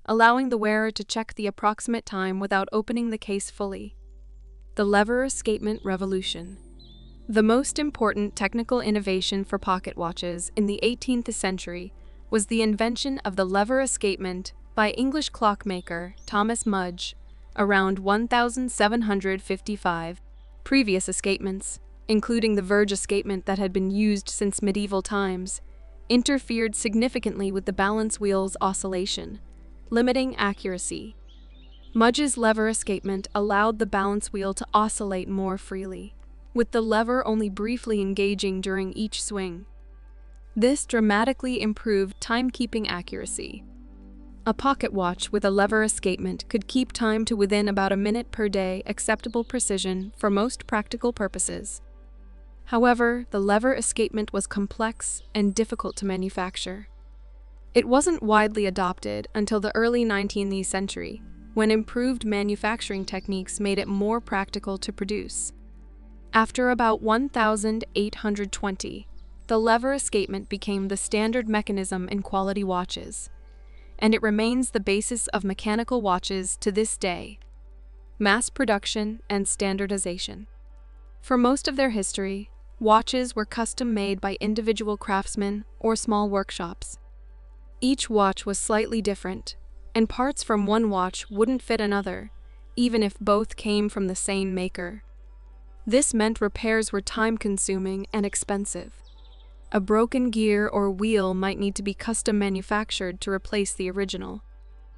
Speaker 1: allowing the wearer to check the approximate time without opening the case fully. The lever escapement revolution. The most important technical innovation for pocket watches in the 18th century was the invention of the lever escapement by English clockmaker Thomas Mudge around 1755. Previous escapements, including the verge escapement that had been used since medieval times, interfered significantly with the balance wheel's oscillation, limiting accuracy. Mudge's lever escapement allowed the balance wheel to oscillate more freely, with the lever only briefly engaging during each swing. This dramatically improved timekeeping accuracy. A pocket watch with a lever escapement could keep time to within about a minute per day, acceptable precision for most practical purposes. However, the lever escapement was complex and difficult to manufacture. It wasn't widely adopted until the early 19th century, when improved manufacturing techniques made it more practical to produce. After about 1820, the lever escapement became the standard mechanism in quality watches, and it remains the basis of mechanical watches to this day. Mass production and standardization. For most of their history, watches were custom-made by individual craftsmen or small workshops. Each watch was slightly different, and parts from one watch wouldn't fit another, even if both came from the same maker. This meant repairs were time-consuming and expensive. A broken gear or wheel might need to be custom manufactured to replace the original.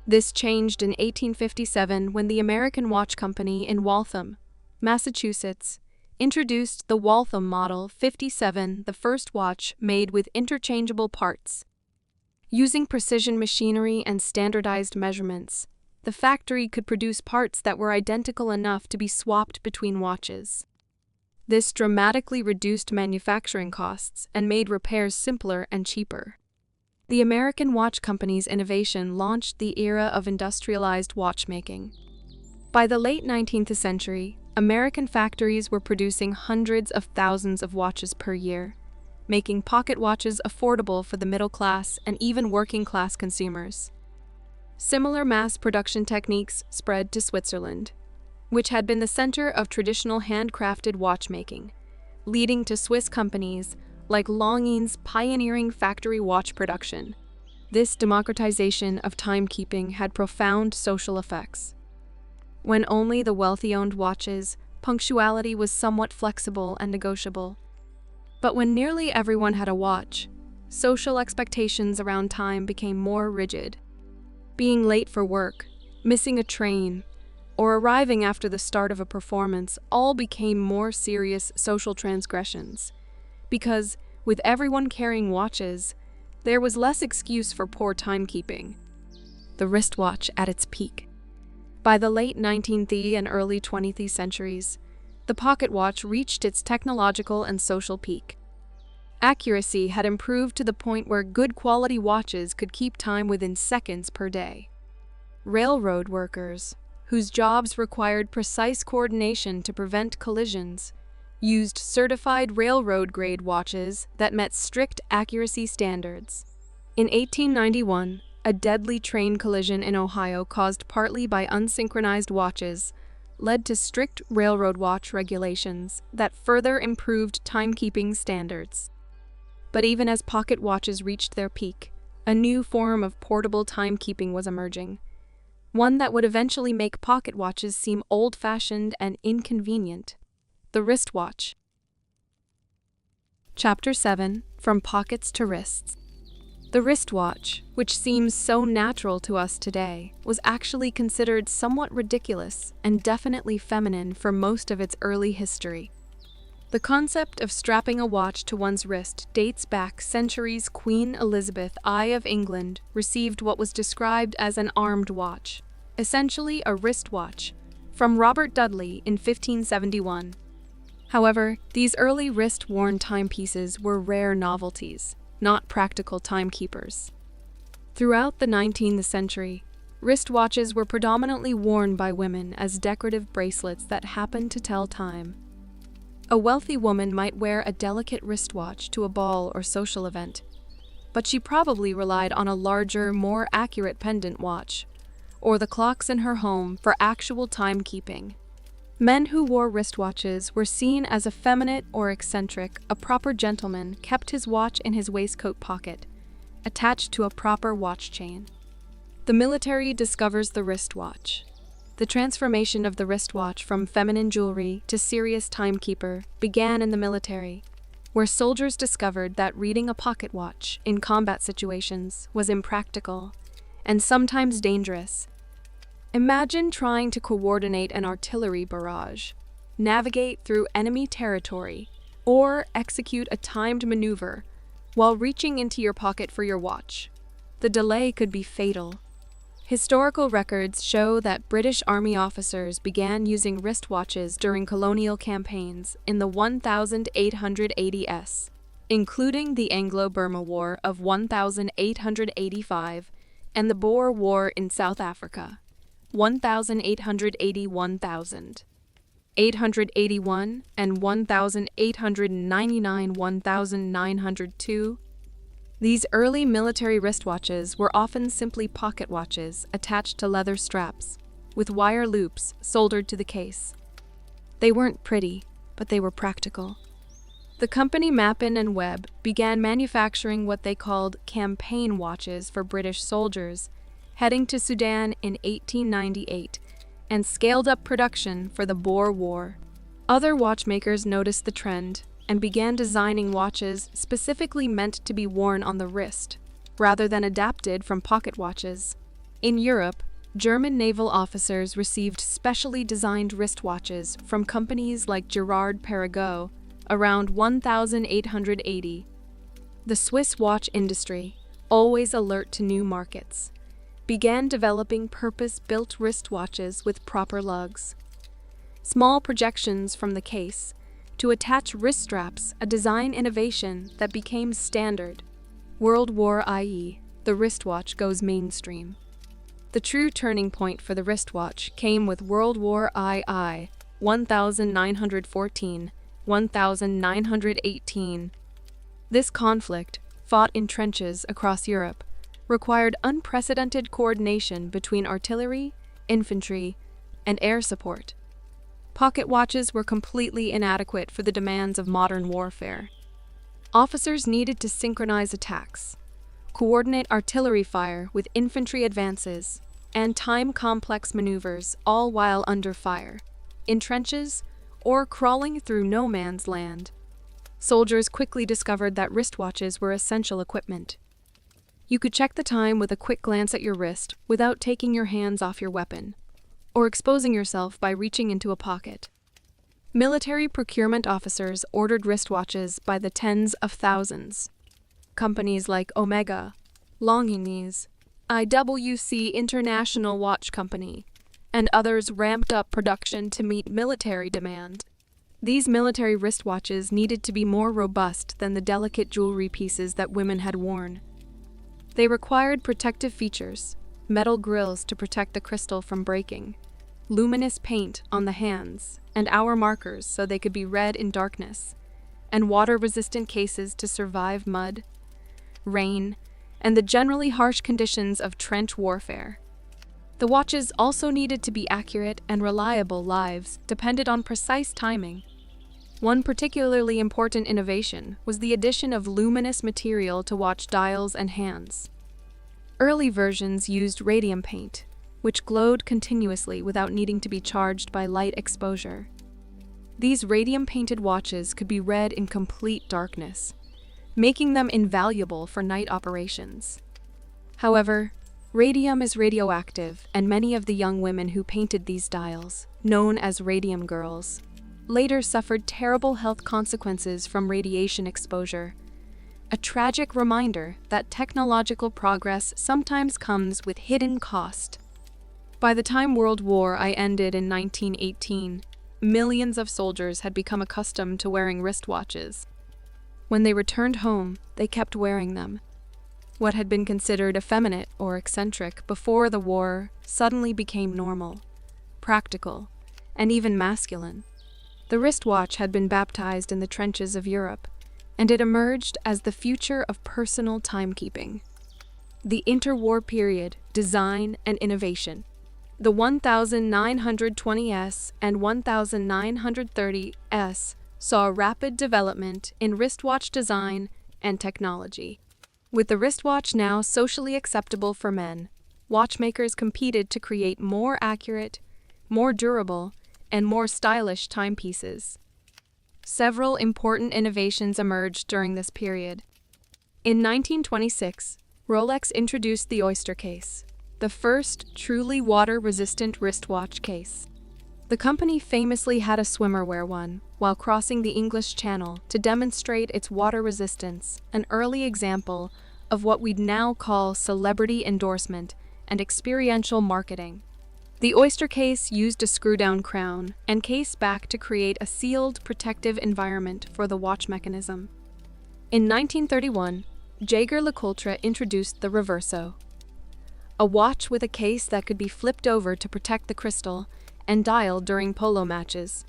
Speaker 1: This changed in 1857 when the American Watch Company in Waltham, Massachusetts, introduced the Waltham Model 57, the first watch made with interchangeable parts. Using precision machinery and standardized measurements, the factory could produce parts that were identical enough to be swapped between watches. This dramatically reduced manufacturing costs and made repairs simpler and cheaper. The American Watch Company's innovation launched the era of industrialized watchmaking. By the late 19th century, American factories were producing hundreds of thousands of watches per year, making pocket watches affordable for the middle class and even working class consumers. Similar mass production techniques spread to Switzerland, which had been the center of traditional handcrafted watchmaking, leading to Swiss companies like Longines pioneering factory watch production. This democratization of timekeeping had profound social effects. When only the wealthy owned watches, punctuality was somewhat flexible and negotiable. But when nearly everyone had a watch, social expectations around time became more rigid. Being late for work, missing a train, or arriving after the start of a performance all became more serious social transgressions. Because, with everyone carrying watches, there was less excuse for poor timekeeping. The wristwatch at its peak. By the late 19th and early 20th centuries, the pocket watch reached its technological and social peak. Accuracy had improved to the point where good quality watches could keep time within seconds per day. Railroad workers, whose jobs required precise coordination to prevent collisions, used certified railroad-grade watches that met strict accuracy standards. In 1891, a deadly train collision in Ohio caused partly by unsynchronized watches led to strict railroad watch regulations that further improved timekeeping standards. But even as pocket watches reached their peak, a new form of portable timekeeping was emerging, one that would eventually make pocket watches seem old-fashioned and inconvenient: the wristwatch. Chapter 7: From Pockets to Wrists. The wristwatch, which seems so natural to us today, was actually considered somewhat ridiculous and definitely feminine for most of its early history. The concept of strapping a watch to one's wrist dates back centuries. Queen Elizabeth I of England received what was described as an armed watch, essentially a wristwatch, from Robert Dudley in 1571. However, these early wrist-worn timepieces were rare novelties, not practical timekeepers. Throughout the 19th century, wristwatches were predominantly worn by women as decorative bracelets that happened to tell time. A wealthy woman might wear a delicate wristwatch to a ball or social event, but she probably relied on a larger, more accurate pendant watch, or the clocks in her home for actual timekeeping. Men who wore wristwatches were seen as effeminate or eccentric. A proper gentleman kept his watch in his waistcoat pocket, attached to a proper watch chain. The military discovers the wristwatch. The transformation of the wristwatch from feminine jewelry to serious timekeeper began in the military, where soldiers discovered that reading a pocket watch in combat situations was impractical and sometimes dangerous. Imagine trying to coordinate an artillery barrage, navigate through enemy territory, or execute a timed maneuver while reaching into your pocket for your watch. The delay could be fatal. Historical records show that British Army officers began using wristwatches during colonial campaigns in the 1880s, including the Anglo-Burma War of 1885 and the Boer War in South Africa, 1880–1000. 1881 and 1899, 1902. These early military wristwatches were often simply pocket watches attached to leather straps, with wire loops soldered to the case. They weren't pretty, but they were practical. The company Mappin and Webb began manufacturing what they called campaign watches for British soldiers heading to Sudan in 1898 and scaled up production for the Boer War. Other watchmakers noticed the trend and began designing watches specifically meant to be worn on the wrist, rather than adapted from pocket watches. In Europe, German naval officers received specially designed wristwatches from companies like Girard-Perregaux around 1880. The Swiss watch industry, always alert to new markets, began developing purpose-built wristwatches with proper lugs. Small projections from the case to attach wrist straps, a design innovation that became standard. World War i.e., the wristwatch goes mainstream. The true turning point for the wristwatch came with World War II, 1914, 1918. This conflict, fought in trenches across Europe, required unprecedented coordination between artillery, infantry, and air support. Pocket watches were completely inadequate for the demands of modern warfare. Officers needed to synchronize attacks, coordinate artillery fire with infantry advances, and time complex maneuvers, all while under fire, in trenches, or crawling through no man's land. Soldiers quickly discovered that wristwatches were essential equipment. You could check the time with a quick glance at your wrist without taking your hands off your weapon, or exposing yourself by reaching into a pocket. Military procurement officers ordered wristwatches by the tens of thousands. Companies like Omega, Longines, IWC International Watch Company, and others ramped up production to meet military demand. These military wristwatches needed to be more robust than the delicate jewelry pieces that women had worn. They required protective features, metal grills to protect the crystal from breaking, luminous paint on the hands, and hour markers so they could be read in darkness, and water-resistant cases to survive mud, rain, and the generally harsh conditions of trench warfare. The watches also needed to be accurate and reliable. Lives depended on precise timing. One particularly important innovation was the addition of luminous material to watch dials and hands. Early versions used radium paint, which glowed continuously without needing to be charged by light exposure. These radium-painted watches could be read in complete darkness, making them invaluable for night operations. However, radium is radioactive, and many of the young women who painted these dials, known as radium girls, later suffered terrible health consequences from radiation exposure. A tragic reminder that technological progress sometimes comes with hidden cost. By the time World War I ended in 1918, millions of soldiers had become accustomed to wearing wristwatches. When they returned home, they kept wearing them. What had been considered effeminate or eccentric before the war suddenly became normal, practical, and even masculine. The wristwatch had been baptized in the trenches of Europe, and it emerged as the future of personal timekeeping. The interwar period, design, and innovation. The 1920s and 1930s saw rapid development in wristwatch design and technology. With the wristwatch now socially acceptable for men, watchmakers competed to create more accurate, more durable, and more stylish timepieces. Several important innovations emerged during this period. In 1926, Rolex introduced the Oyster case, the first truly water-resistant wristwatch case. The company famously had a swimmer wear one while crossing the English Channel to demonstrate its water resistance, an early example of what we'd now call celebrity endorsement and experiential marketing. The Oyster case used a screw-down crown and case back to create a sealed, protective environment for the watch mechanism. In 1931, Jaeger-LeCoultre introduced the Reverso, a watch with a case that could be flipped over to protect the crystal and dialed during polo matches.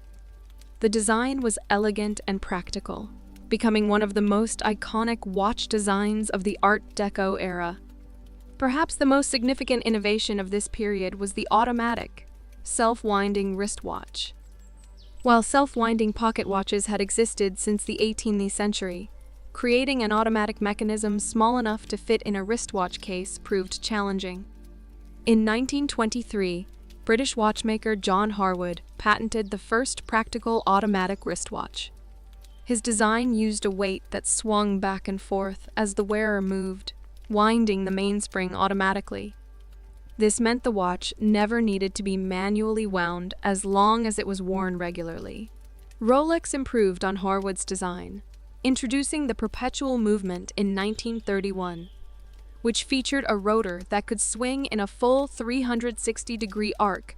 Speaker 1: The design was elegant and practical, becoming one of the most iconic watch designs of the Art Deco era. Perhaps the most significant innovation of this period was the automatic, self-winding wristwatch. While self-winding pocket watches had existed since the 18th century, creating an automatic mechanism small enough to fit in a wristwatch case proved challenging. In 1923, British watchmaker John Harwood patented the first practical automatic wristwatch. His design used a weight that swung back and forth as the wearer moved, winding the mainspring automatically. This meant the watch never needed to be manually wound as long as it was worn regularly. Rolex improved on Harwood's design, introducing the perpetual movement in 1931, which featured a rotor that could swing in a full 360-degree arc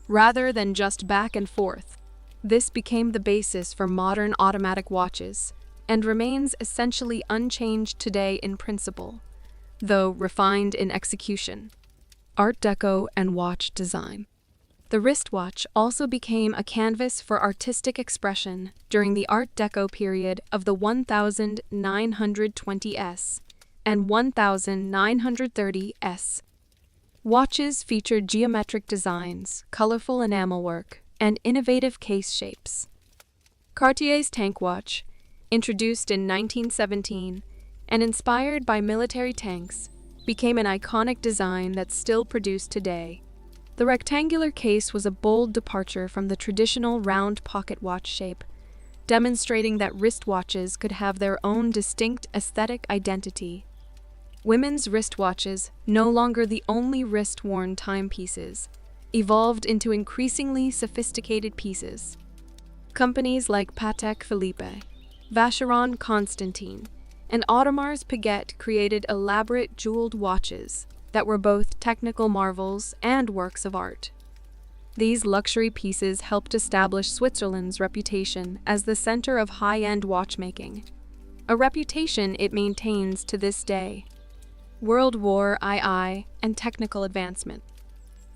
Speaker 1: rather than just back and forth. This became the basis for modern automatic watches and remains essentially unchanged today in principle, though refined in execution. Art Deco and watch design. The wristwatch also became a canvas for artistic expression during the Art Deco period of the 1920s and 1930s. Watches featured geometric designs, colorful enamel work, and innovative case shapes. Cartier's tank watch, introduced in 1917 and inspired by military tanks, became an iconic design that's still produced today. The rectangular case was a bold departure from the traditional round pocket watch shape, demonstrating that wristwatches could have their own distinct aesthetic identity. Women's wristwatches, no longer the only wrist-worn timepieces, evolved into increasingly sophisticated pieces. Companies like Patek Philippe, Vacheron Constantin, and Audemars Piguet created elaborate jeweled watches that were both technical marvels and works of art. These luxury pieces helped establish Switzerland's reputation as the center of high-end watchmaking, a reputation it maintains to this day. World War II and technical advancement.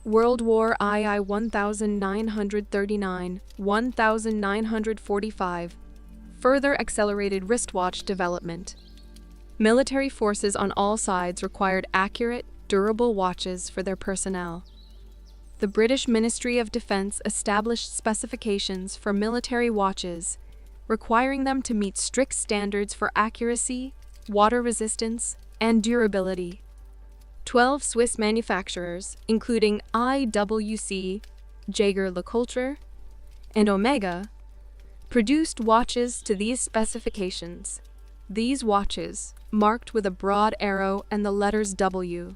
Speaker 1: World War II 1939-1945 further accelerated wristwatch development. Military forces on all sides required accurate, durable watches for their personnel. The British Ministry of Defence established specifications for military watches, requiring them to meet strict standards for accuracy, water resistance, and durability. 12 Swiss manufacturers, including IWC, Jaeger-LeCoultre, and Omega, produced watches to these specifications. These watches, marked with a broad arrow and the letters W,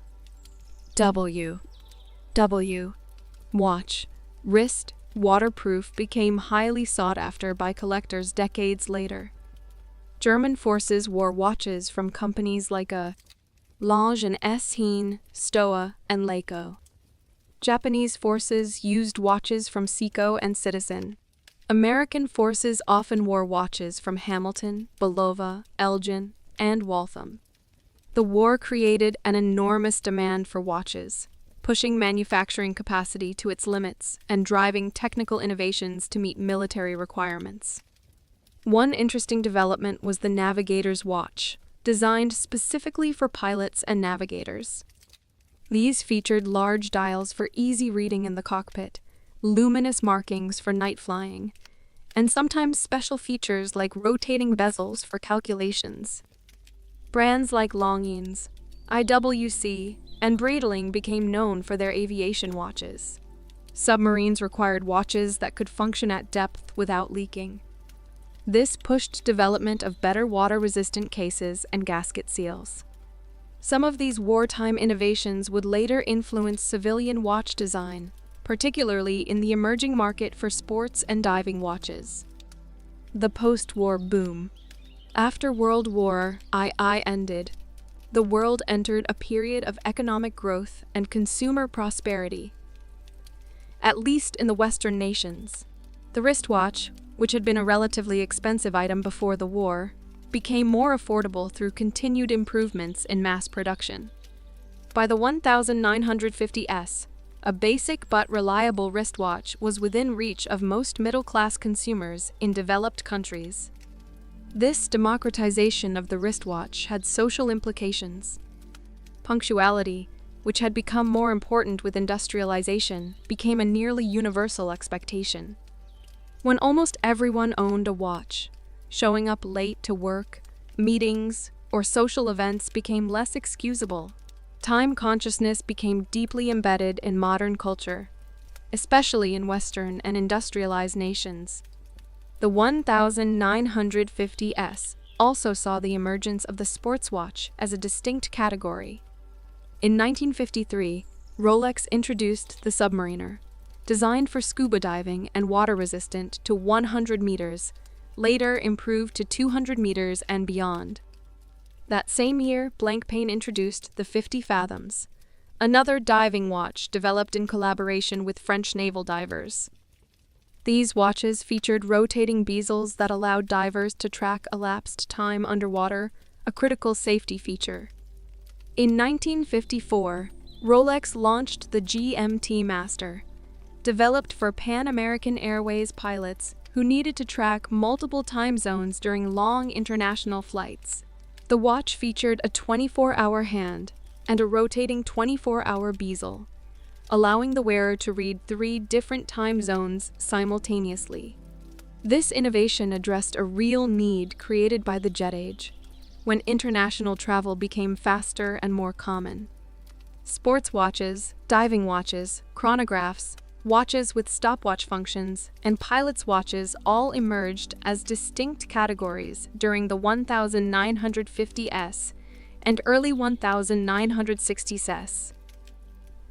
Speaker 1: watch, wrist, waterproof, became highly sought after by collectors decades later. German forces wore watches from companies like Lange and Hien, Stoa, and Leico. Japanese forces used watches from Seiko and Citizen. American forces often wore watches from Hamilton, Bulova, Elgin, and Waltham. The war created an enormous demand for watches, pushing manufacturing capacity to its limits and driving technical innovations to meet military requirements. One interesting development was the navigator's watch, designed specifically for pilots and navigators. These featured large dials for easy reading in the cockpit, luminous markings for night flying, and sometimes special features like rotating bezels for calculations. Brands like Longines, IWC, and Breitling became known for their aviation watches. Submarines required watches that could function at depth without leaking. This pushed development of better water-resistant cases and gasket seals. Some of these wartime innovations would later influence civilian watch design, particularly in the emerging market for sports and diving watches. The post-war boom. After World War II ended, the world entered a period of economic growth and consumer prosperity. At least in the Western nations, the wristwatch, which had been a relatively expensive item before the war, became more affordable through continued improvements in mass production. By the 1950s, a basic but reliable wristwatch was within reach of most middle-class consumers in developed countries. This democratization of the wristwatch had social implications. Punctuality, which had become more important with industrialization, became a nearly universal expectation. When almost everyone owned a watch, showing up late to work, meetings, or social events became less excusable. Time consciousness became deeply embedded in modern culture, especially in Western and industrialized nations. The 1950s also saw the emergence of the sports watch as a distinct category. In 1953, Rolex introduced the Submariner, designed for scuba diving and water-resistant to 100 meters, later improved to 200 meters and beyond. That same year, Blancpain introduced the 50 Fathoms, another diving watch developed in collaboration with French naval divers. These watches featured rotating bezels that allowed divers to track elapsed time underwater, a critical safety feature. In 1954, Rolex launched the GMT Master, developed for Pan American Airways pilots who needed to track multiple time zones during long international flights. The watch featured a 24-hour hand and a rotating 24-hour bezel, allowing the wearer to read 3 different time zones simultaneously. This innovation addressed a real need created by the jet age, when international travel became faster and more common. Sports watches, diving watches, chronographs, watches with stopwatch functions, and pilot's watches all emerged as distinct categories during the 1950s and early 1960s.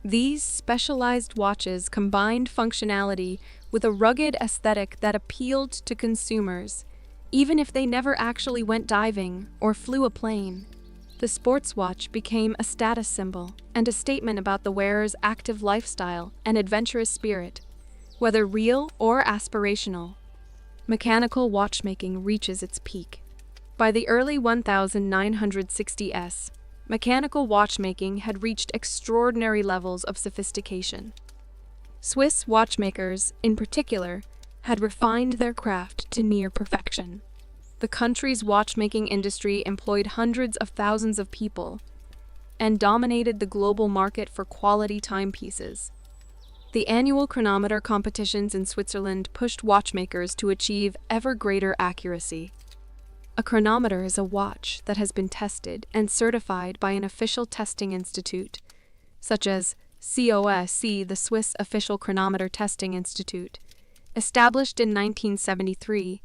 Speaker 1: These specialized watches combined functionality with a rugged aesthetic that appealed to consumers, even if they never actually went diving or flew a plane. The sports watch became a status symbol and a statement about the wearer's active lifestyle and adventurous spirit, whether real or aspirational. Mechanical watchmaking reaches its peak. By the early 1960s, mechanical watchmaking had reached extraordinary levels of sophistication. Swiss watchmakers, in particular, had refined their craft to near perfection. The country's watchmaking industry employed hundreds of thousands of people and dominated the global market for quality timepieces. The annual chronometer competitions in Switzerland pushed watchmakers to achieve ever greater accuracy. A chronometer is a watch that has been tested and certified by an official testing institute, such as COSC, the Swiss Official Chronometer Testing Institute. Established in 1973,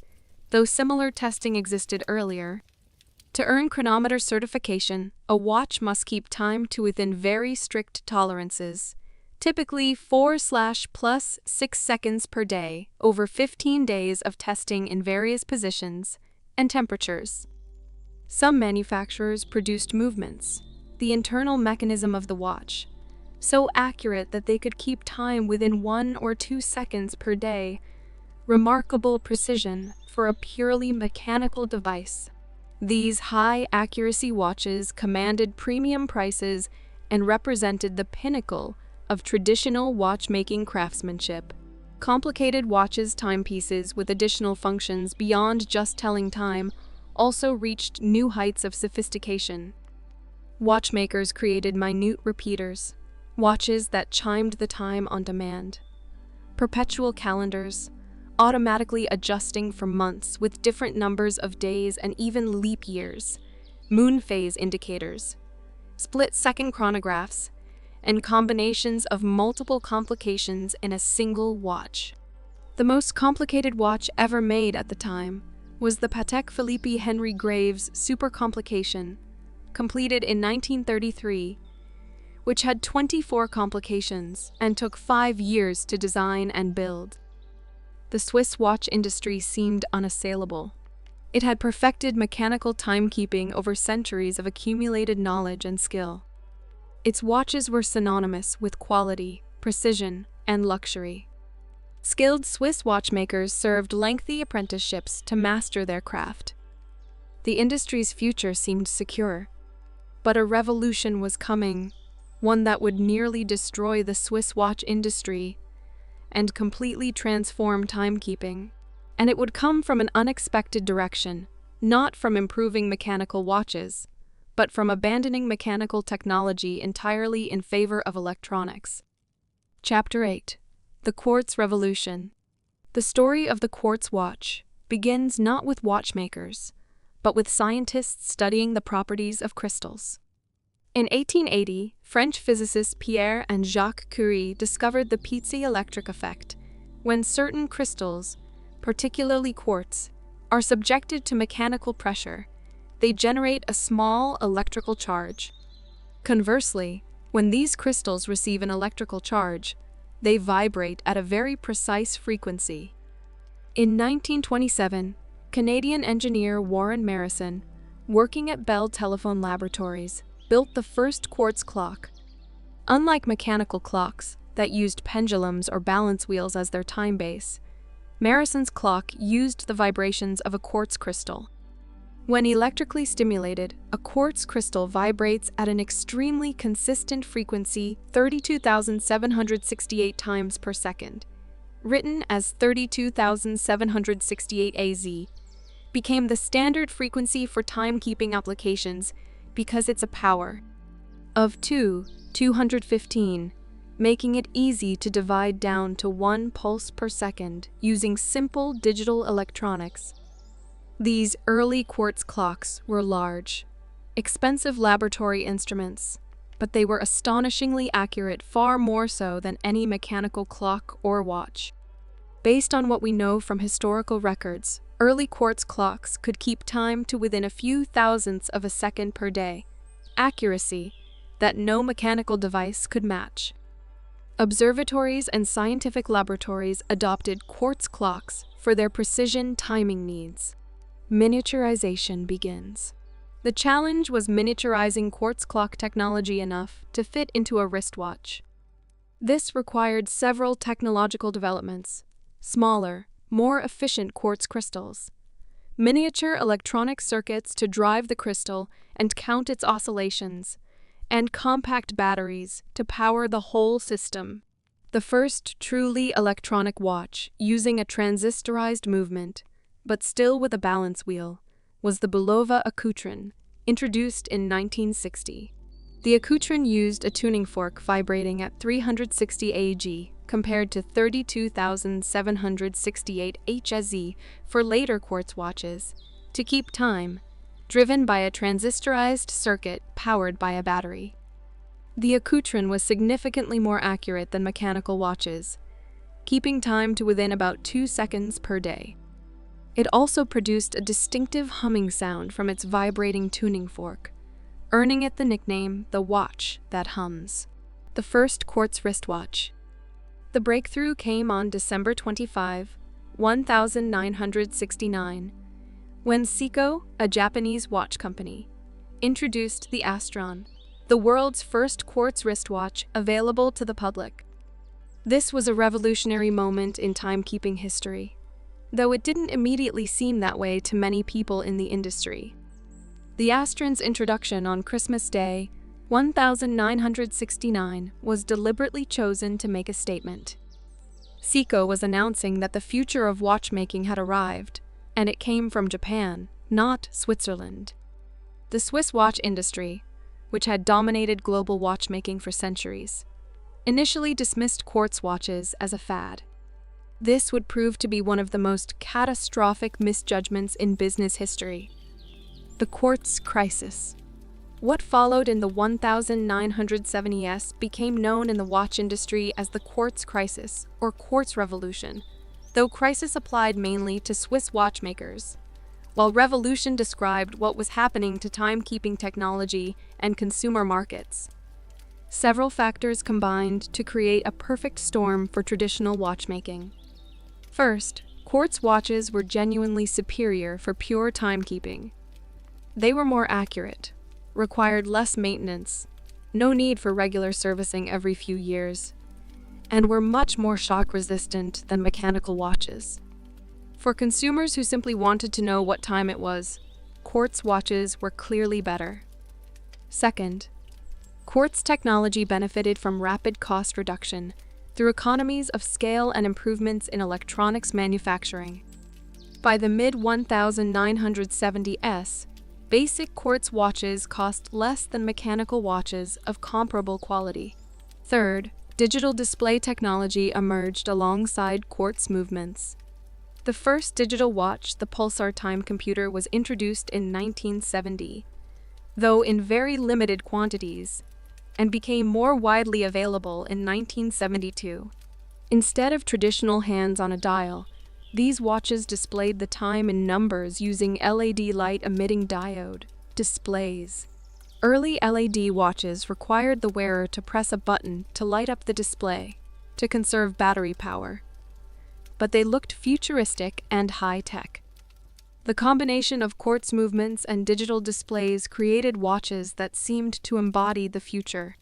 Speaker 1: though similar testing existed earlier. To earn chronometer certification, a watch must keep time to within very strict tolerances, typically 4/+6 seconds per day, over 15 days of testing in various positions and temperatures. Some manufacturers produced movements, the internal mechanism of the watch, so accurate that they could keep time within 1 or 2 seconds per day. Remarkable precision for a purely mechanical device. These high-accuracy watches commanded premium prices and represented the pinnacle of traditional watchmaking craftsmanship. Complicated watches timepieces with additional functions beyond just telling time also reached new heights of sophistication. Watchmakers created minute repeaters, watches that chimed the time on demand. Perpetual calendars, automatically adjusting for months with different numbers of days and even leap years, moon phase indicators, split-second chronographs, and combinations of multiple complications in a single watch. The most complicated watch ever made at the time was the Patek Philippe Henry Graves Super Complication, completed in 1933, which had 24 complications and took 5 years to design and build. The Swiss watch industry seemed unassailable. It had perfected mechanical timekeeping over centuries of accumulated knowledge and skill. Its watches were synonymous with quality, precision, and luxury. Skilled Swiss watchmakers served lengthy apprenticeships to master their craft. The industry's future seemed secure, but a revolution was coming. one that would nearly destroy the Swiss watch industry and completely transform timekeeping. And it would come from an unexpected direction, not from improving mechanical watches, but from abandoning mechanical technology entirely in favor of electronics. Chapter 8. The Quartz Revolution. The story of the Quartz watch begins not with watchmakers, but with scientists studying the properties of crystals. In 1880, French physicists Pierre and Jacques Curie discovered the piezoelectric effect. When certain crystals, particularly quartz, are subjected to mechanical pressure, they generate a small electrical charge. Conversely, when these crystals receive an electrical charge, they vibrate at a very precise frequency. In 1927, Canadian engineer Warren Marrison, working at Bell Telephone Laboratories, built the first quartz clock. Unlike mechanical clocks that used pendulums or balance wheels as their time base, Marrison's clock used the vibrations of a quartz crystal. When electrically stimulated, a quartz crystal vibrates at an extremely consistent frequency, 32,768 times per second. Written as 32,768 AZ, became the standard frequency for timekeeping applications because it's a power of 215, making it easy to divide down to 1 pulse per second using simple digital electronics. These early quartz clocks were large, expensive laboratory instruments, but they were astonishingly accurate, far more so than any mechanical clock or watch. Based on what we know from historical records, early quartz clocks could keep time to within a few thousandths of a second per day, accuracy that no mechanical device could match. Observatories and scientific laboratories adopted quartz clocks for their precision timing needs. Miniaturization begins. The challenge was miniaturizing quartz clock technology enough to fit into a wristwatch. This required several technological developments: smaller, more efficient quartz crystals, miniature electronic circuits to drive the crystal and count its oscillations, and compact batteries to power the whole system. The first truly electronic watch, using a transistorized movement, but still with a balance wheel, was the Bulova Accutron, introduced in 1960. The Accutron used a tuning fork vibrating at 360 AG, compared to 32,768 HZ for later quartz watches, to keep time, driven by a transistorized circuit powered by a battery. The Accutron was significantly more accurate than mechanical watches, keeping time to within about 2 seconds per day. It also produced a distinctive humming sound from its vibrating tuning fork, earning it the nickname "the watch that hums." The first quartz wristwatch. The breakthrough came on December 25, 1969, when Seiko, a Japanese watch company, introduced the Astron, the world's first quartz wristwatch available to the public. This was a revolutionary moment in timekeeping history, though it didn't immediately seem that way to many people in the industry. The Astron's introduction on Christmas Day, 1969, was deliberately chosen to make a statement. Seiko was announcing that the future of watchmaking had arrived, and it came from Japan, not Switzerland. The Swiss watch industry, which had dominated global watchmaking for centuries, initially dismissed quartz watches as a fad. This would prove to be one of the most catastrophic misjudgments in business history. The Quartz Crisis. What followed in the 1970s became known in the watch industry as the Quartz Crisis or Quartz Revolution, though crisis applied mainly to Swiss watchmakers, while revolution described what was happening to timekeeping technology and consumer markets. Several factors combined to create a perfect storm for traditional watchmaking. First, quartz watches were genuinely superior for pure timekeeping. They were more accurate, required less maintenance, no need for regular servicing every few years, and were much more shock-resistant than mechanical watches. For consumers who simply wanted to know what time it was, quartz watches were clearly better. Second, Quartz technology benefited from rapid cost reduction through economies of scale and improvements in electronics manufacturing. By the mid-1970s, basic quartz watches cost less than mechanical watches of comparable quality. Third, digital display technology emerged alongside quartz movements. The first digital watch, the pulsar time computer, was introduced in 1970, though in very limited quantities, and became more widely available in 1972. Instead of traditional hands on a dial, these watches displayed the time in numbers using LED light-emitting diode displays. Early LED watches required the wearer to press a button to light up the display to conserve battery power, but they looked futuristic and high-tech. The combination of quartz movements and digital displays created watches that seemed to embody the future.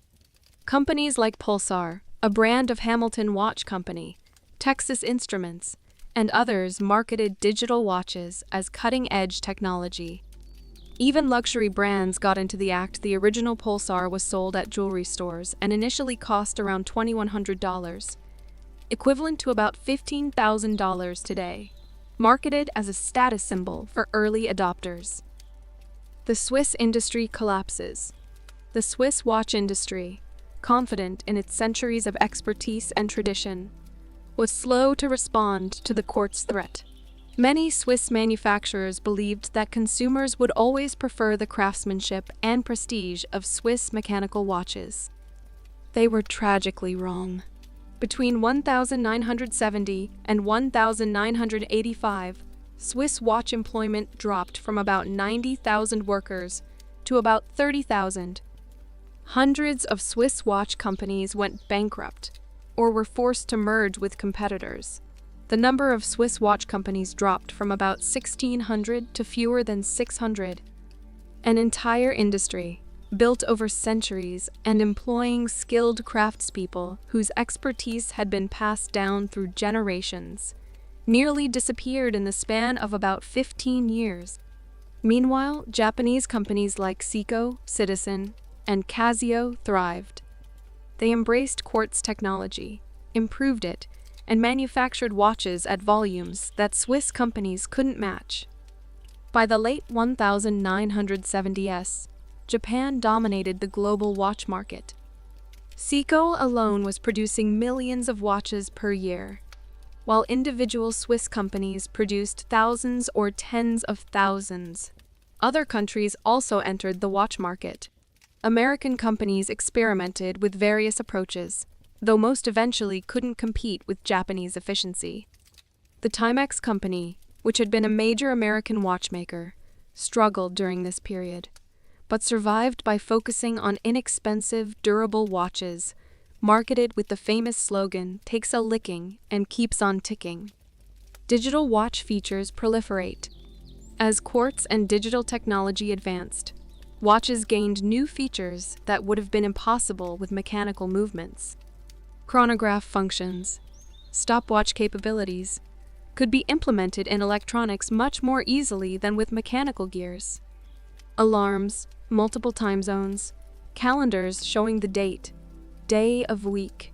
Speaker 1: Companies like Pulsar, a brand of Hamilton Watch Company, Texas Instruments, and others marketed digital watches as cutting-edge technology. Even luxury brands got into the act. The original Pulsar was sold at jewelry stores and initially cost around $2,100, equivalent to about $15,000 today, marketed as a status symbol for early adopters. The Swiss industry collapses. The Swiss watch industry, confident in its centuries of expertise and tradition, was slow to respond to the quartz threat. Many Swiss manufacturers believed that consumers would always prefer the craftsmanship and prestige of Swiss mechanical watches. They were tragically wrong. Between 1970 and 1985, Swiss watch employment dropped from about 90,000 workers to about 30,000. Hundreds of Swiss watch companies went bankrupt or were forced to merge with competitors. The number of Swiss watch companies dropped from about 1,600 to fewer than 600. An entire industry, built over centuries and employing skilled craftspeople whose expertise had been passed down through generations, nearly disappeared in the span of about 15 years. Meanwhile, Japanese companies like Seiko, Citizen, and Casio thrived. They embraced quartz technology, improved it, and manufactured watches at volumes that Swiss companies couldn't match. By the late 1970s, Japan dominated the global watch market. Seiko alone was producing millions of watches per year, while individual Swiss companies produced thousands or tens of thousands. Other countries also entered the watch market. American companies experimented with various approaches, though most eventually couldn't compete with Japanese efficiency. The Timex company, which had been a major American watchmaker, struggled during this period, but survived by focusing on inexpensive, durable watches, marketed with the famous slogan, "Takes a licking and keeps on ticking." Digital watch features proliferate. As quartz and digital technology advanced, watches gained new features that would have been impossible with mechanical movements. Chronograph functions, stopwatch capabilities, could be implemented in electronics much more easily than with mechanical gears. Alarms, multiple time zones, calendars showing the date, day of week,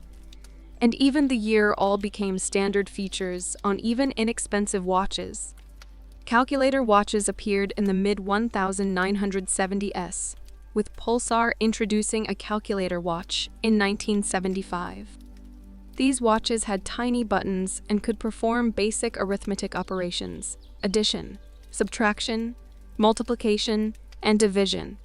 Speaker 1: and even the year all became standard features on even inexpensive watches. Calculator watches appeared in the mid-1970s, with Pulsar introducing a calculator watch in 1975. These watches had tiny buttons and could perform basic arithmetic operations, addition, subtraction, multiplication, and division.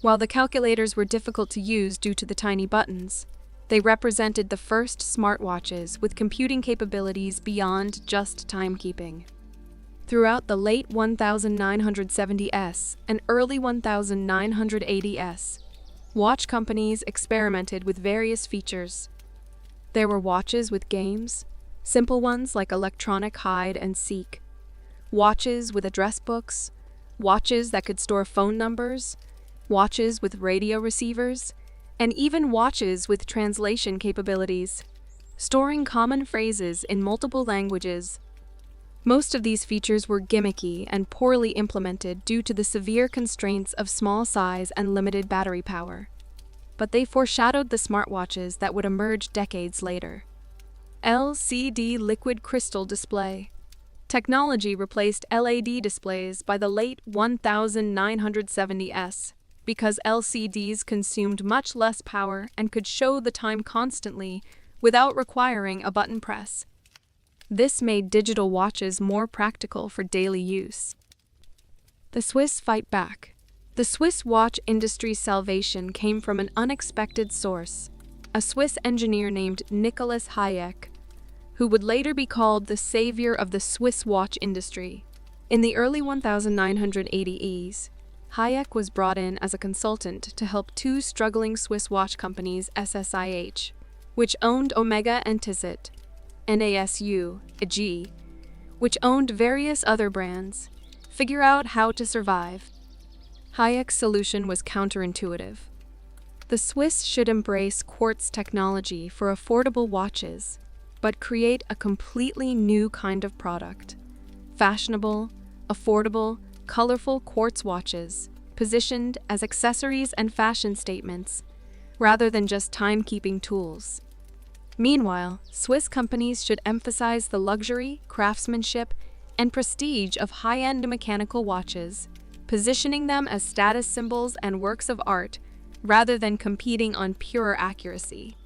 Speaker 1: While the calculators were difficult to use due to the tiny buttons, they represented the first smartwatches with computing capabilities beyond just timekeeping. Throughout the late 1970s and early 1980s, watch companies experimented with various features. There were watches with games, simple ones like electronic hide and seek, watches with address books, watches that could store phone numbers, watches with radio receivers, and even watches with translation capabilities, storing common phrases in multiple languages. Most of these features were gimmicky and poorly implemented due to the severe constraints of small size and limited battery power. but they foreshadowed the smartwatches that would emerge decades later. LCD liquid crystal display. Technology replaced LED displays by the late 1970s because LCDs consumed much less power and could show the time constantly without requiring a button press. This made digital watches more practical for daily use. The Swiss fight back. The Swiss watch industry's salvation came from an unexpected source, a Swiss engineer named Nicolas Hayek, who would later be called the savior of the Swiss watch industry. In the early 1980s, Hayek was brought in as a consultant to help two struggling Swiss watch companies, SSIH, which owned Omega and Tissot, NASU, AG, which owned various other brands, figure out how to survive. Hayek's solution was counterintuitive. The Swiss should embrace Quartz technology for affordable watches, but create a completely new kind of product. Fashionable, affordable, colorful quartz watches, positioned as accessories and fashion statements, rather than just timekeeping tools. Meanwhile, Swiss companies should emphasize the luxury, craftsmanship, and prestige of high-end mechanical watches, positioning them as status symbols and works of art, rather than competing on pure accuracy.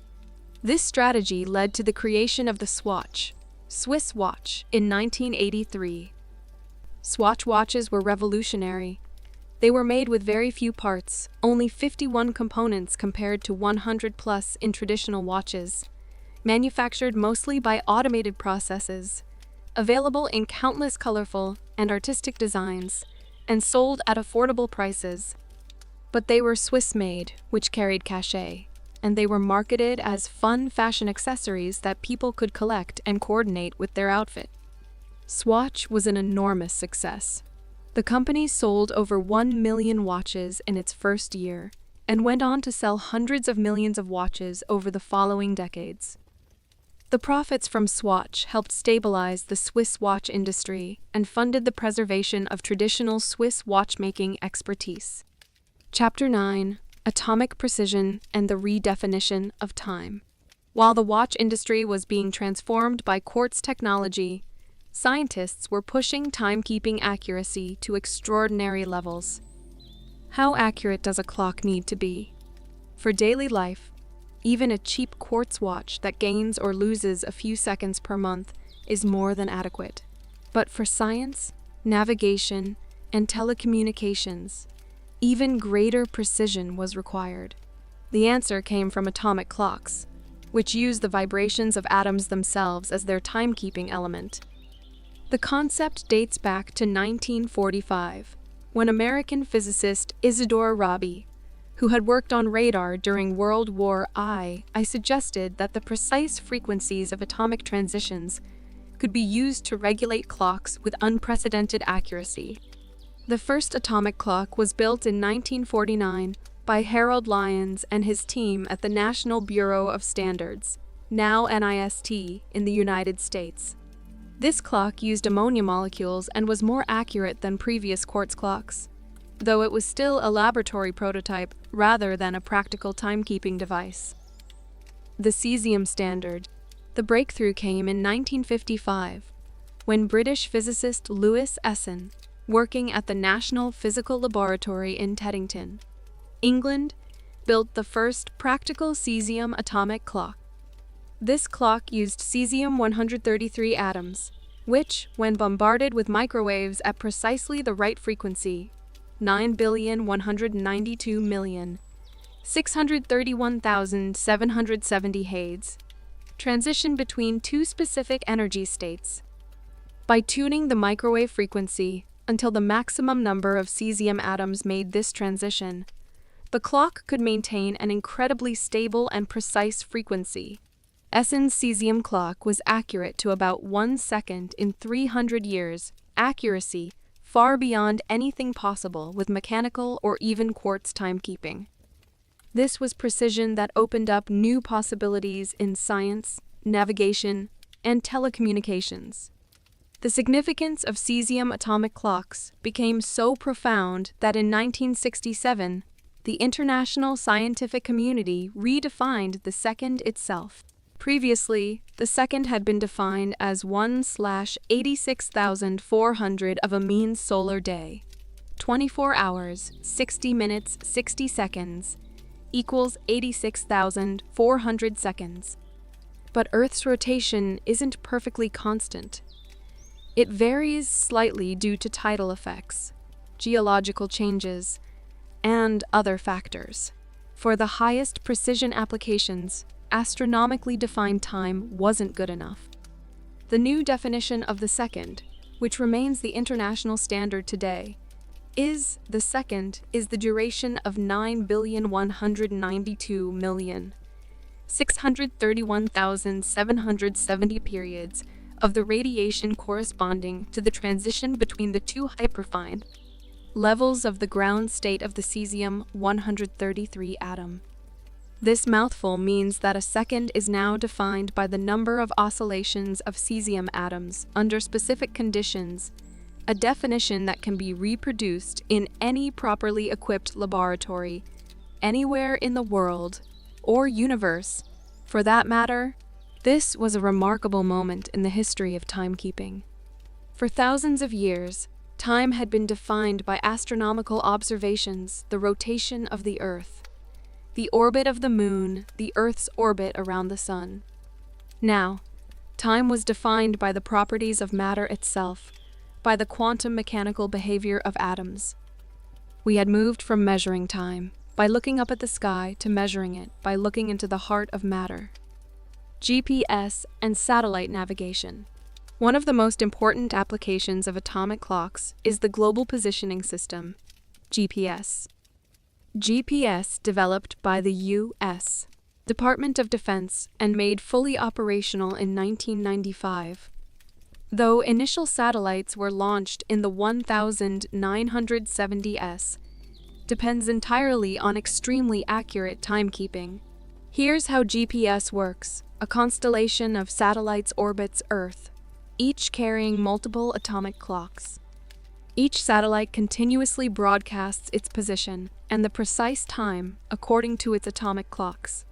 Speaker 1: This strategy led to the creation of the Swatch, Swiss watch, in 1983. Swatch watches were revolutionary. They were made with very few parts, only 51 components compared to 100+ in traditional watches, manufactured mostly by automated processes, available in countless colorful and artistic designs, and sold at affordable prices. But they were Swiss-made, which carried cachet, and they were marketed as fun fashion accessories that people could collect and coordinate with their outfit. Swatch was an enormous success. The company sold over 1 million watches in its first year, and went on to sell hundreds of millions of watches over the following decades. The profits from Swatch helped stabilize the Swiss watch industry and funded the preservation of traditional Swiss watchmaking expertise. Chapter 9: Atomic Precision and the Redefinition of Time. While the watch industry was being transformed by quartz technology, scientists were pushing timekeeping accuracy to extraordinary levels. How accurate does a clock need to be? For daily life, even a cheap quartz watch that gains or loses a few seconds per month is more than adequate. But for science, navigation, and telecommunications, even greater precision was required. The answer came from atomic clocks, which use the vibrations of atoms themselves as their timekeeping element. The concept dates back to 1945, when American physicist Isidore Rabi, who had worked on radar during World War I, suggested that the precise frequencies of atomic transitions could be used to regulate clocks with unprecedented accuracy. The first atomic clock was built in 1949 by Harold Lyons and his team at the National Bureau of Standards, now NIST, in the United States. This clock used ammonia molecules and was more accurate than previous quartz clocks, though it was still a laboratory prototype rather than a practical timekeeping device. The cesium standard. The breakthrough came in 1955, when British physicist Louis Essen, working at the National Physical Laboratory in Teddington, England, built the first practical cesium atomic clock. This clock used cesium-133 atoms, which, when bombarded with microwaves at precisely the right frequency, 9,192,631,770 Hz, transition between two specific energy states. By tuning the microwave frequency until the maximum number of cesium atoms made this transition, the clock could maintain an incredibly stable and precise frequency. Essen's cesium clock was accurate to about 1 second in 300 years, accuracy far beyond anything possible with mechanical or even quartz timekeeping. This was precision that opened up new possibilities in science, navigation, and telecommunications. The significance of cesium atomic clocks became so profound that in 1967, the international scientific community redefined the second itself. Previously, the second had been defined as 1/86,400 of a mean solar day. 24 hours, 60 minutes, 60 seconds equals 86,400 seconds. But Earth's rotation isn't perfectly constant. It varies slightly due to tidal effects, geological changes, and other factors. For the highest precision applications, astronomically defined time wasn't good enough. The new definition of the second, which remains the international standard today, is the duration of 9,192,631,770 periods of the radiation corresponding to the transition between the two hyperfine levels of the ground state of the cesium-133 atom. This mouthful means that a second is now defined by the number of oscillations of cesium atoms under specific conditions, a definition that can be reproduced in any properly equipped laboratory, anywhere in the world, or universe, for that matter. This was a remarkable moment in the history of timekeeping. For thousands of years, time had been defined by astronomical observations, the rotation of the Earth, the orbit of the Moon, the Earth's orbit around the Sun. Now, time was defined by the properties of matter itself, by the quantum mechanical behavior of atoms. We had moved from measuring time by looking up at the sky to measuring it by looking into the heart of matter. GPS and satellite navigation. One of the most important applications of atomic clocks is the Global Positioning System, GPS. GPS, developed by the U.S. Department of Defense and made fully operational in 1995. Though initial satellites were launched in the 1970s, depends entirely on extremely accurate timekeeping. Here's how GPS works. A constellation of satellites orbits Earth, each carrying multiple atomic clocks. Each satellite continuously broadcasts its position and the precise time according to its atomic clocks.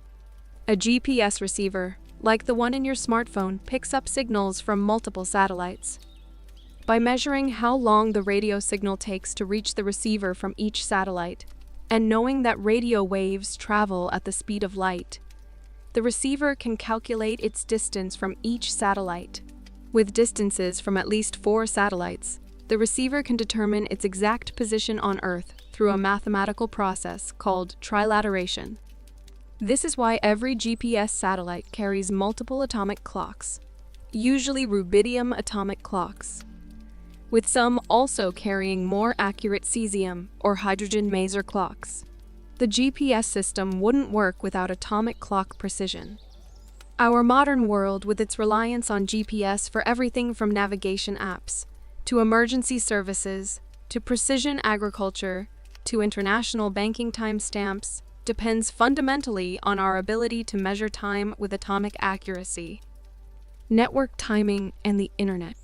Speaker 1: A GPS receiver, like the one in your smartphone, picks up signals from multiple satellites. By measuring how long the radio signal takes to reach the receiver from each satellite, and knowing that radio waves travel at the speed of light, the receiver can calculate its distance from each satellite. With distances from at least 4 satellites, the receiver can determine its exact position on Earth through a mathematical process called trilateration. This is why every GPS satellite carries multiple atomic clocks, usually rubidium atomic clocks, with some also carrying more accurate cesium or hydrogen maser clocks. The GPS system wouldn't work without atomic clock precision. Our modern world, with its reliance on GPS for everything from navigation apps, to emergency services, to precision agriculture, to international banking timestamps, depends fundamentally on our ability to measure time with atomic accuracy. Network timing and the internet.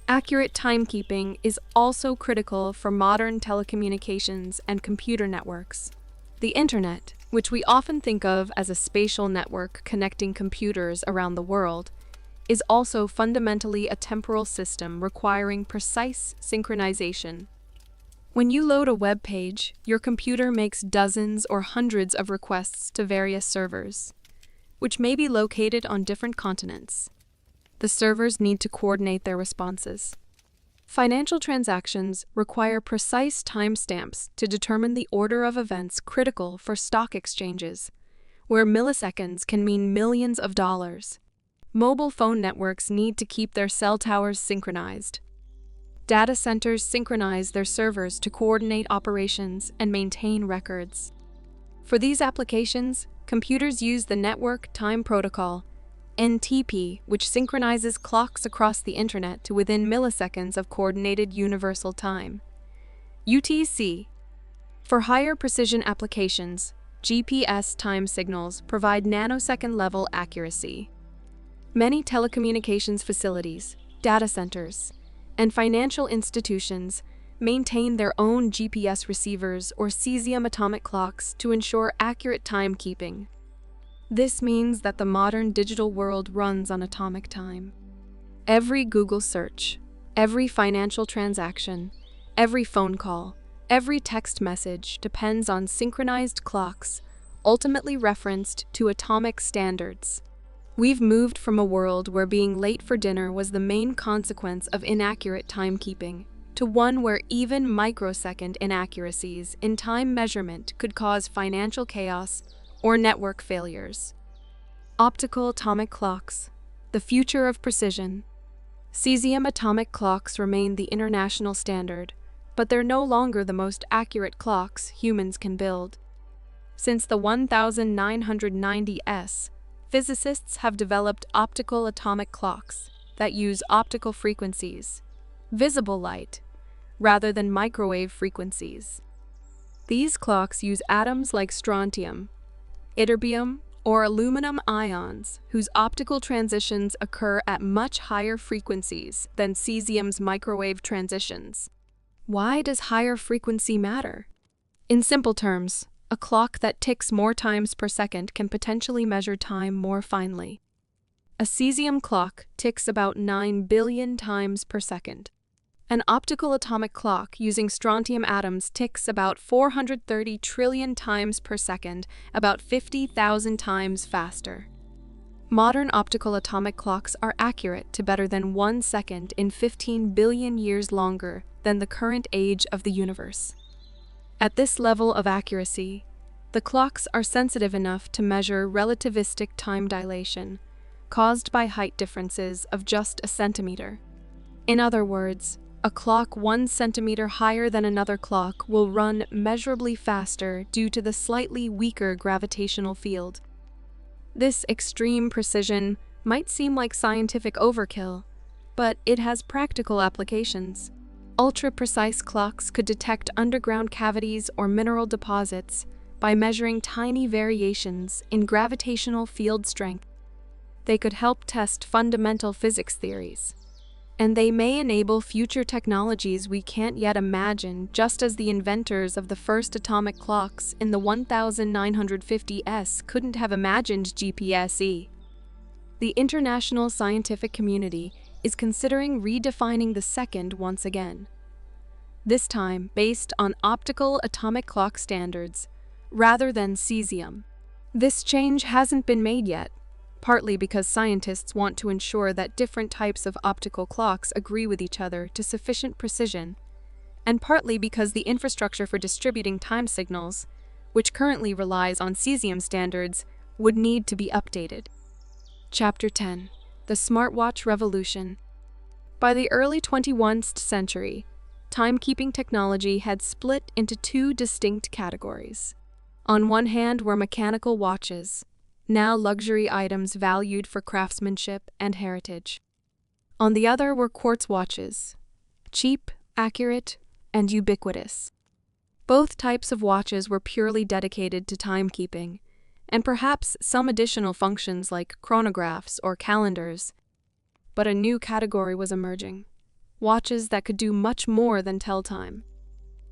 Speaker 1: Accurate timekeeping is also critical for modern telecommunications and computer networks. The internet, which we often think of as a spatial network connecting computers around the world, is also fundamentally a temporal system requiring precise synchronization. When you load a web page, your computer makes dozens or hundreds of requests to various servers, which may be located on different continents. The servers need to coordinate their responses. Financial transactions require precise timestamps to determine the order of events critical for stock exchanges, where milliseconds can mean millions of dollars. Mobile phone networks need to keep their cell towers synchronized. Data centers synchronize their servers to coordinate operations and maintain records. For these applications, computers use the Network Time Protocol, NTP, which synchronizes clocks across the internet to within milliseconds of coordinated universal time. UTC. For higher precision applications, GPS time signals provide nanosecond-level accuracy. Many telecommunications facilities, data centers, and financial institutions maintain their own GPS receivers or cesium atomic clocks to ensure accurate timekeeping. This means that the modern digital world runs on atomic time. Every Google search, every financial transaction, every phone call, every text message depends on synchronized clocks, ultimately referenced to atomic standards. We've moved from a world where being late for dinner was the main consequence of inaccurate timekeeping to one where even microsecond inaccuracies in time measurement could cause financial chaos or network failures. Optical atomic clocks, the future of precision. Cesium atomic clocks remain the international standard, but they're no longer the most accurate clocks humans can build. Since the 1990s, physicists have developed optical atomic clocks that use optical frequencies, visible light, rather than microwave frequencies. These clocks use atoms like strontium, ytterbium, or aluminum ions whose optical transitions occur at much higher frequencies than cesium's microwave transitions. Why does higher frequency matter? In simple terms, a clock that ticks more times per second can potentially measure time more finely. A cesium clock ticks about 9 billion times per second. An optical atomic clock using strontium atoms ticks about 430 trillion times per second, about 50,000 times faster. Modern optical atomic clocks are accurate to better than 1 second in 15 billion years longer than the current age of the universe. At this level of accuracy, the clocks are sensitive enough to measure relativistic time dilation, caused by height differences of just a centimeter. In other words, a clock 1 centimeter higher than another clock will run measurably faster due to the slightly weaker gravitational field. This extreme precision might seem like scientific overkill, but it has practical applications. Ultra-precise clocks could detect underground cavities or mineral deposits by measuring tiny variations in gravitational field strength. They could help test fundamental physics theories. And they may enable future technologies we can't yet imagine, just as the inventors of the first atomic clocks in the 1950s couldn't have imagined GPS-E. The international scientific community is considering redefining the second once again, this time based on optical atomic clock standards rather than cesium. This change hasn't been made yet, partly because scientists want to ensure that different types of optical clocks agree with each other to sufficient precision, and partly because the infrastructure for distributing time signals, which currently relies on cesium standards, would need to be updated. Chapter 10. The Smartwatch Revolution. By the early 21st century, timekeeping technology had split into two distinct categories. On one hand were mechanical watches, now luxury items valued for craftsmanship and heritage. On the other were quartz watches, cheap, accurate, and ubiquitous. Both types of watches were purely dedicated to timekeeping, and perhaps some additional functions like chronographs or calendars. But a new category was emerging, watches that could do much more than tell time.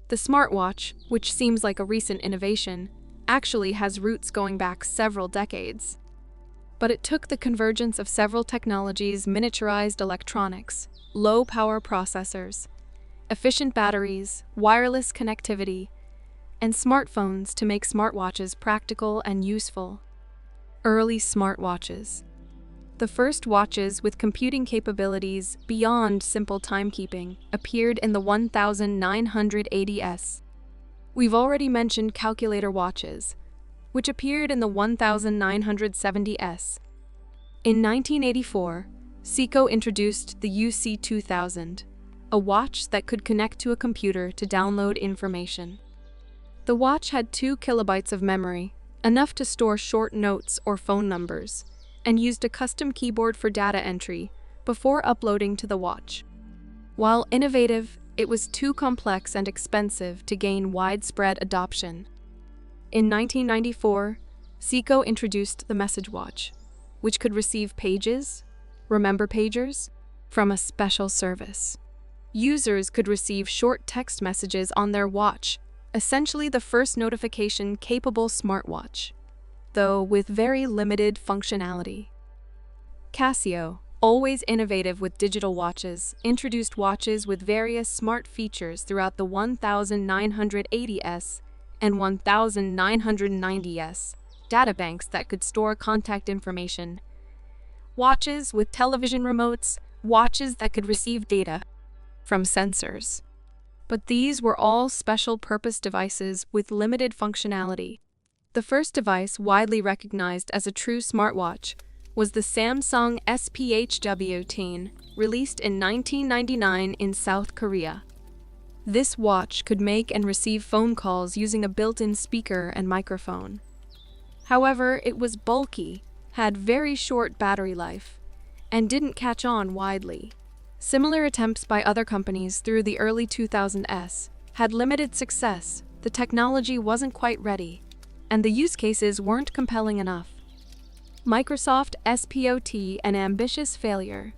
Speaker 1: The smartwatch, which seems like a recent innovation, actually has roots going back several decades. But it took the convergence of several technologies, miniaturized electronics, low-power processors, efficient batteries, wireless connectivity, and smartphones to make smartwatches practical and useful. Early smartwatches. The first watches with computing capabilities beyond simple timekeeping appeared in the 1980s. We've already mentioned calculator watches, which appeared in the 1970s. In 1984, Seiko introduced the UC2000, a watch that could connect to a computer to download information. The watch had 2 kilobytes of memory, enough to store short notes or phone numbers, and used a custom keyboard for data entry before uploading to the watch. While innovative, it was too complex and expensive to gain widespread adoption. In 1994, Seiko introduced the message watch, which could receive pages, remember pagers, from a special service. Users could receive short text messages on their watch, essentially the first notification-capable smartwatch, though with very limited functionality. Casio, always innovative with digital watches, introduced watches with various smart features throughout the 1980s and 1990s databanks that could store contact information, watches with television remotes, watches that could receive data from sensors. But these were all special-purpose devices with limited functionality. The first device widely recognized as a true smartwatch was the Samsung SPHW-10, released in 1999 in South Korea. This watch could make and receive phone calls using a built-in speaker and microphone. However, it was bulky, had very short battery life, and didn't catch on widely. Similar attempts by other companies through the early 2000s had limited success, the technology wasn't quite ready, and the use cases weren't compelling enough. Microsoft SPOT an ambitious failure.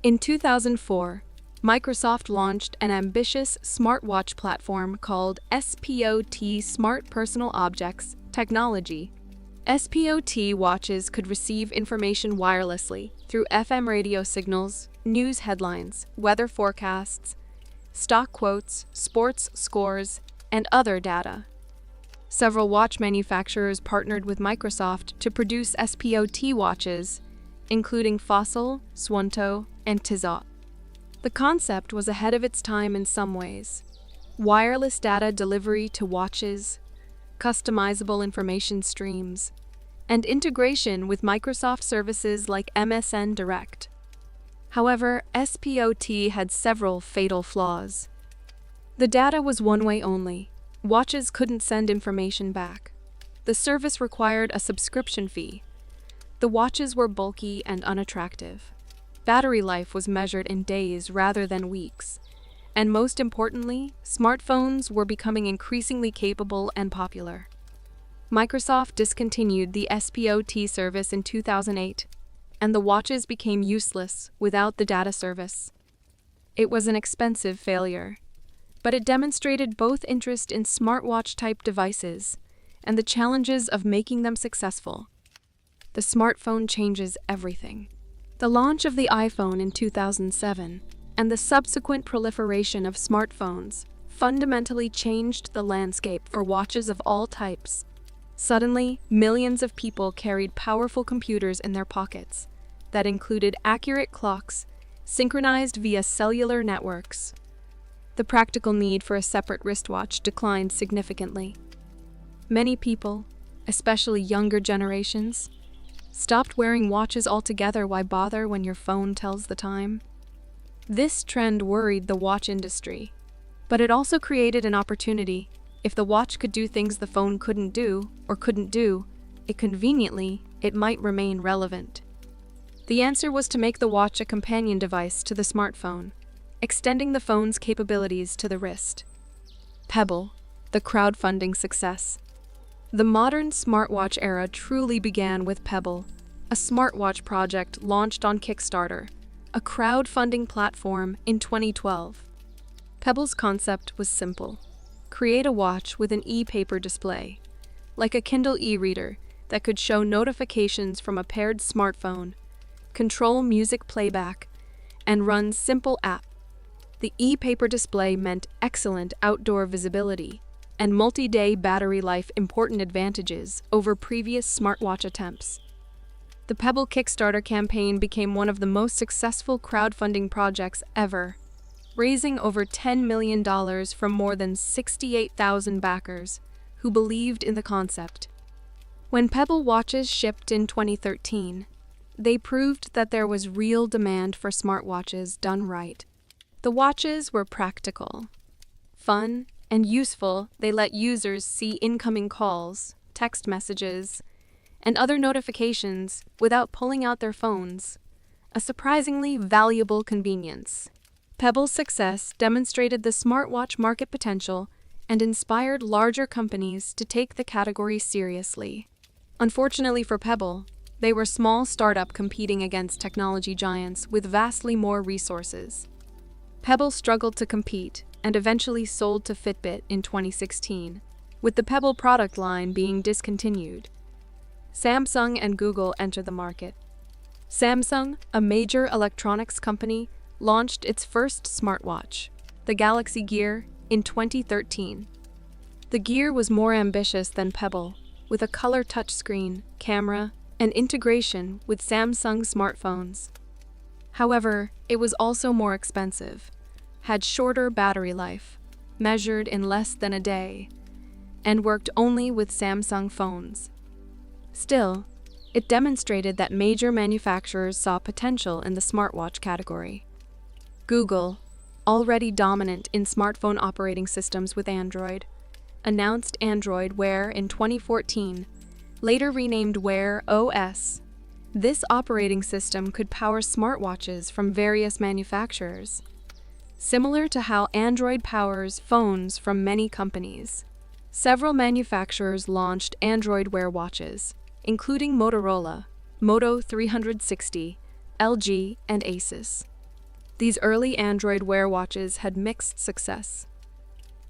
Speaker 1: In 2004, Microsoft launched an ambitious smartwatch platform called SPOT Smart Personal Objects Technology. SPOT watches could receive information wirelessly through FM radio signals, news headlines, weather forecasts, stock quotes, sports scores, and other data. Several watch manufacturers partnered with Microsoft to produce SPOT watches, including Fossil, Suunto, and Tissot. The concept was ahead of its time in some ways. Wireless data delivery to watches, customizable information streams, and integration with Microsoft services like MSN Direct. However, SPOT had several fatal flaws. The data was one-way only. Watches couldn't send information back. The service required a subscription fee. The watches were bulky and unattractive. Battery life was measured in days rather than weeks. And most importantly, smartphones were becoming increasingly capable and popular. Microsoft discontinued the SPOT service in 2008, and the watches became useless without the data service. It was an expensive failure, but it demonstrated both interest in smartwatch-type devices and the challenges of making them successful. The smartphone changes everything. The launch of the iPhone in 2007 and the subsequent proliferation of smartphones fundamentally changed the landscape for watches of all types. Suddenly, millions of people carried powerful computers in their pockets that included accurate clocks, synchronized via cellular networks. The practical need for a separate wristwatch declined significantly. Many people, especially younger generations, stopped wearing watches altogether. Why bother when your phone tells the time? This trend worried the watch industry, but it also created an opportunity. If the watch could do things the phone couldn't do, conveniently, it might remain relevant. The answer was to make the watch a companion device to the smartphone, extending the phone's capabilities to the wrist. Pebble, the crowdfunding success. The modern smartwatch era truly began with Pebble, a smartwatch project launched on Kickstarter, a crowdfunding platform in 2012. Pebble's concept was simple. Create a watch with an e-paper display, like a Kindle e-reader that could show notifications from a paired smartphone, control music playback, and run simple apps. The e-paper display meant excellent outdoor visibility and multi-day battery life, important advantages over previous smartwatch attempts. The Pebble Kickstarter campaign became one of the most successful crowdfunding projects ever, raising over $10 million from more than 68,000 backers who believed in the concept. When Pebble watches shipped in 2013, they proved that there was real demand for smartwatches done right. The watches were practical, fun, and useful. They let users see incoming calls, text messages, and other notifications without pulling out their phones, a surprisingly valuable convenience. Pebble's success demonstrated the smartwatch market potential and inspired larger companies to take the category seriously. Unfortunately for Pebble, they were a small startup competing against technology giants with vastly more resources. Pebble struggled to compete and eventually sold to Fitbit in 2016, with the Pebble product line being discontinued. Samsung and Google enter the market. Samsung, a major electronics company, launched its first smartwatch, the Galaxy Gear, in 2013. The Gear was more ambitious than Pebble, with a color touchscreen, camera, and integration with Samsung smartphones. However, it was also more expensive, had shorter battery life, measured in less than a day, and worked only with Samsung phones. Still, it demonstrated that major manufacturers saw potential in the smartwatch category. Google, already dominant in smartphone operating systems with Android, announced Android Wear in 2014, later renamed Wear OS. This operating system could power smartwatches from various manufacturers, similar to how Android powers phones from many companies. Several manufacturers launched Android Wear watches, including Motorola, Moto 360, LG, and Asus. These early Android Wear watches had mixed success.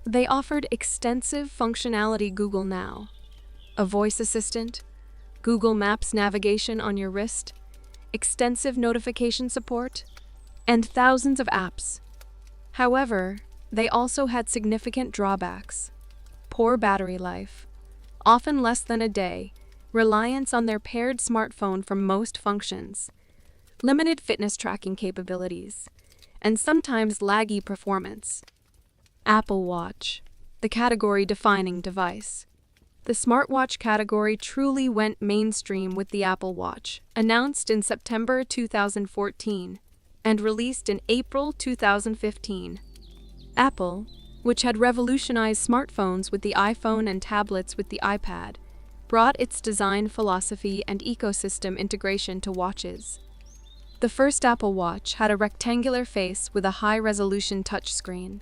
Speaker 1: They offered extensive functionality: Google Now, a voice assistant, Google Maps navigation on your wrist, extensive notification support, and thousands of apps. However, they also had significant drawbacks: poor battery life, often less than a day, reliance on their paired smartphone for most functions, limited fitness tracking capabilities, and sometimes laggy performance. Apple Watch, the category-defining device. The smartwatch category truly went mainstream with the Apple Watch, announced in September 2014 and released in April 2015. Apple, which had revolutionized smartphones with the iPhone and tablets with the iPad, brought its design philosophy and ecosystem integration to watches. The first Apple Watch had a rectangular face with a high-resolution touchscreen,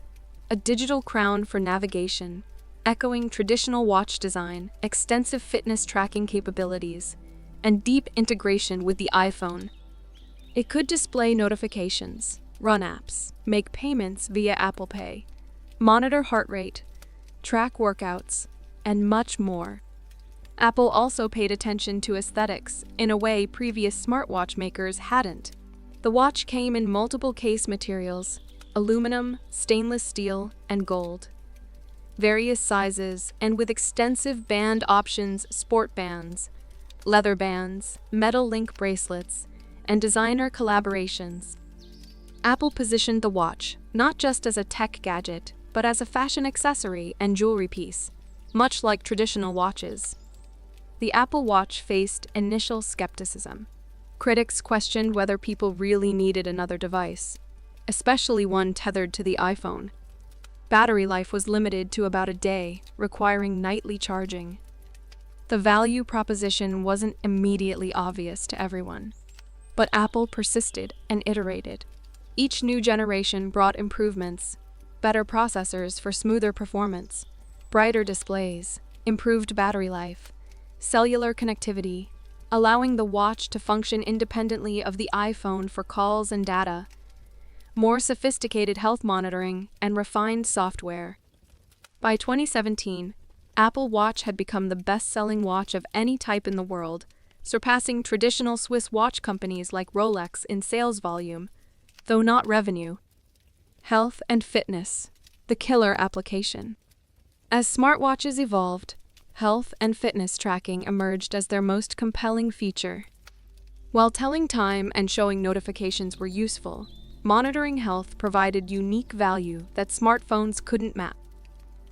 Speaker 1: a digital crown for navigation, echoing traditional watch design, extensive fitness tracking capabilities, and deep integration with the iPhone. It could display notifications, run apps, make payments via Apple Pay, monitor heart rate, track workouts, and much more. Apple also paid attention to aesthetics in a way previous smartwatch makers hadn't. The watch came in multiple case materials: aluminum, stainless steel, and gold. Various sizes, and with extensive band options: sport bands, leather bands, metal link bracelets, and designer collaborations. Apple positioned the watch not just as a tech gadget, but as a fashion accessory and jewelry piece, much like traditional watches. The Apple Watch faced initial skepticism. Critics questioned whether people really needed another device, especially one tethered to the iPhone. Battery life was limited to about a day, requiring nightly charging. The value proposition wasn't immediately obvious to everyone, but Apple persisted and iterated. Each new generation brought improvements: better processors for smoother performance, brighter displays, improved battery life, cellular connectivity, allowing the watch to function independently of the iPhone for calls and data, more sophisticated health monitoring, and refined software. By 2017, Apple Watch had become the best-selling watch of any type in the world, surpassing traditional Swiss watch companies like Rolex in sales volume, though not revenue. Health and fitness, the killer application. As smartwatches evolved, health and fitness tracking emerged as their most compelling feature. While telling time and showing notifications were useful, monitoring health provided unique value that smartphones couldn't match.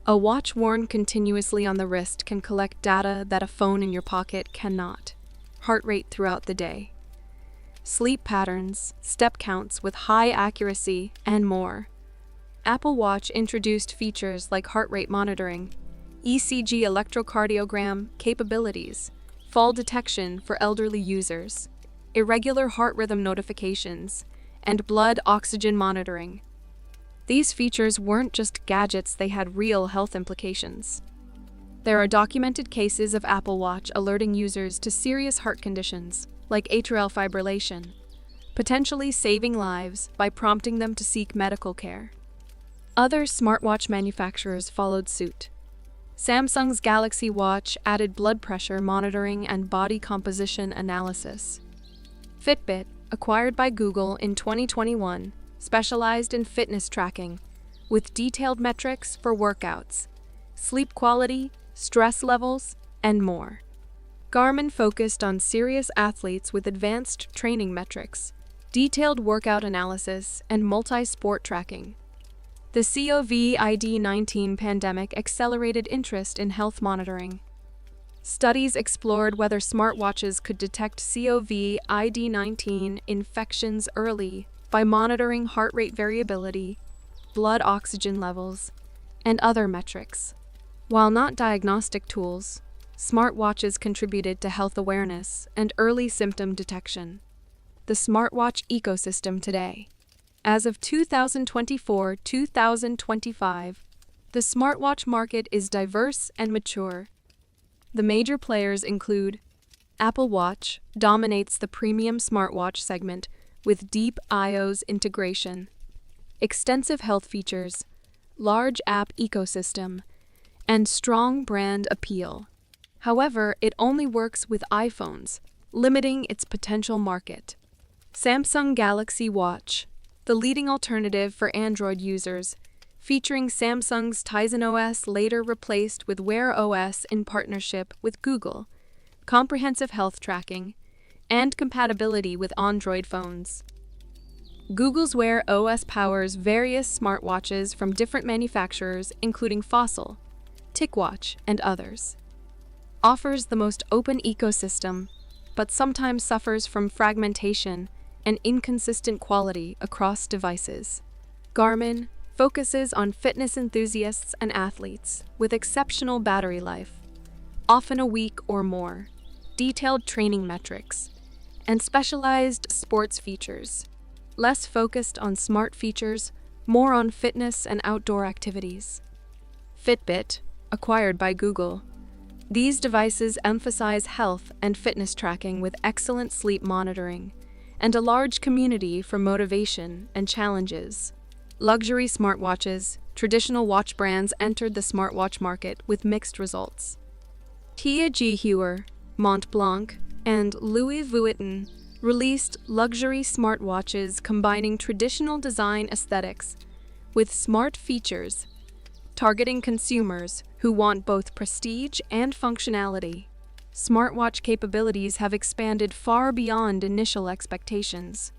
Speaker 1: A watch worn continuously on the wrist can collect data that a phone in your pocket cannot: heart rate throughout the day, sleep patterns, step counts with high accuracy, and more. Apple Watch introduced features like heart rate monitoring, ECG electrocardiogram capabilities, fall detection for elderly users, irregular heart rhythm notifications, and blood oxygen monitoring. These features weren't just gadgets, they had real health implications. There are documented cases of Apple Watch alerting users to serious heart conditions, like atrial fibrillation, potentially saving lives by prompting them to seek medical care. Other smartwatch manufacturers followed suit. Samsung's Galaxy Watch added blood pressure monitoring and body composition analysis. Fitbit, acquired by Google in 2021, specialized in fitness tracking, with detailed metrics for workouts, sleep quality, stress levels, and more. Garmin focused on serious athletes with advanced training metrics, detailed workout analysis, and multi-sport tracking. The COVID-19 pandemic accelerated interest in health monitoring. Studies explored whether smartwatches could detect COVID-19 infections early by monitoring heart rate variability, blood oxygen levels, and other metrics. While not diagnostic tools, smartwatches contributed to health awareness and early symptom detection. The smartwatch ecosystem today. As of 2024-2025, the smartwatch market is diverse and mature. The major players include Apple Watch dominates the premium smartwatch segment with deep iOS integration, extensive health features, large app ecosystem, and strong brand appeal. However, it only works with iPhones, limiting its potential market. Samsung Galaxy Watch, the leading alternative for Android users, featuring Samsung's Tizen OS later replaced with Wear OS in partnership with Google, comprehensive health tracking, and compatibility with Android phones. Google's Wear OS powers various smartwatches from different manufacturers including Fossil, TicWatch, and others. Offers the most open ecosystem, but sometimes suffers from fragmentation and inconsistent quality across devices. Garmin focuses on fitness enthusiasts and athletes with exceptional battery life, often a week or more, detailed training metrics, and specialized sports features. Less focused on smart features, more on fitness and outdoor activities. Fitbit, acquired by Google. These devices emphasize health and fitness tracking with excellent sleep monitoring and a large community for motivation and challenges. Luxury smartwatches, traditional watch brands entered the smartwatch market with mixed results. Heuer, Montblanc, and Louis Vuitton released luxury smartwatches combining traditional design aesthetics with smart features, targeting consumers who want both prestige and functionality. Smartwatch capabilities have expanded far beyond initial expectations.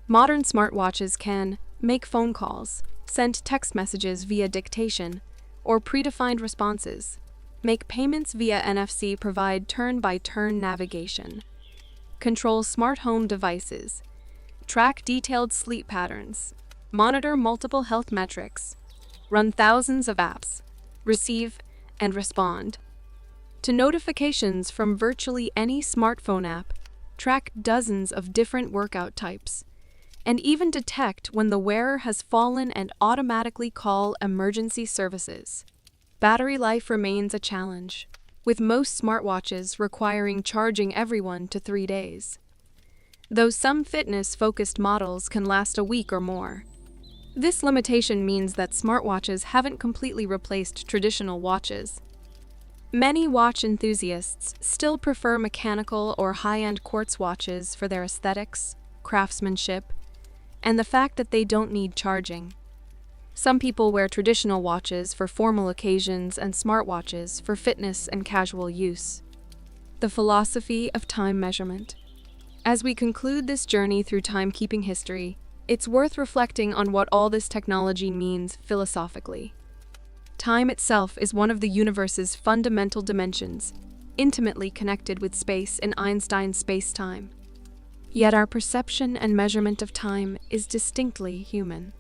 Speaker 1: Modern smartwatches can make phone calls, send text messages via dictation, or predefined responses, make payments via NFC, provide turn-by-turn navigation, control smart home devices, track detailed sleep patterns, monitor multiple health metrics, run thousands of apps, receive and respond to notifications from virtually any smartphone app, track dozens of different workout types, and even detect when the wearer has fallen and automatically call emergency services. Battery life remains a challenge, with most smartwatches requiring charging every 1 to 3 days. Though some fitness-focused models can last a week or more. This limitation means that smartwatches haven't completely replaced traditional watches. Many watch enthusiasts still prefer mechanical or high-end quartz watches for their aesthetics, craftsmanship, and the fact that they don't need charging. Some people wear traditional watches for formal occasions and smartwatches for fitness and casual use. The philosophy of time measurement. As we conclude this journey through timekeeping history, it's worth reflecting on what all this technology means philosophically. Time itself is one of the universe's fundamental dimensions, intimately connected with space in Einstein's space-time. Yet our perception and measurement of time is distinctly human.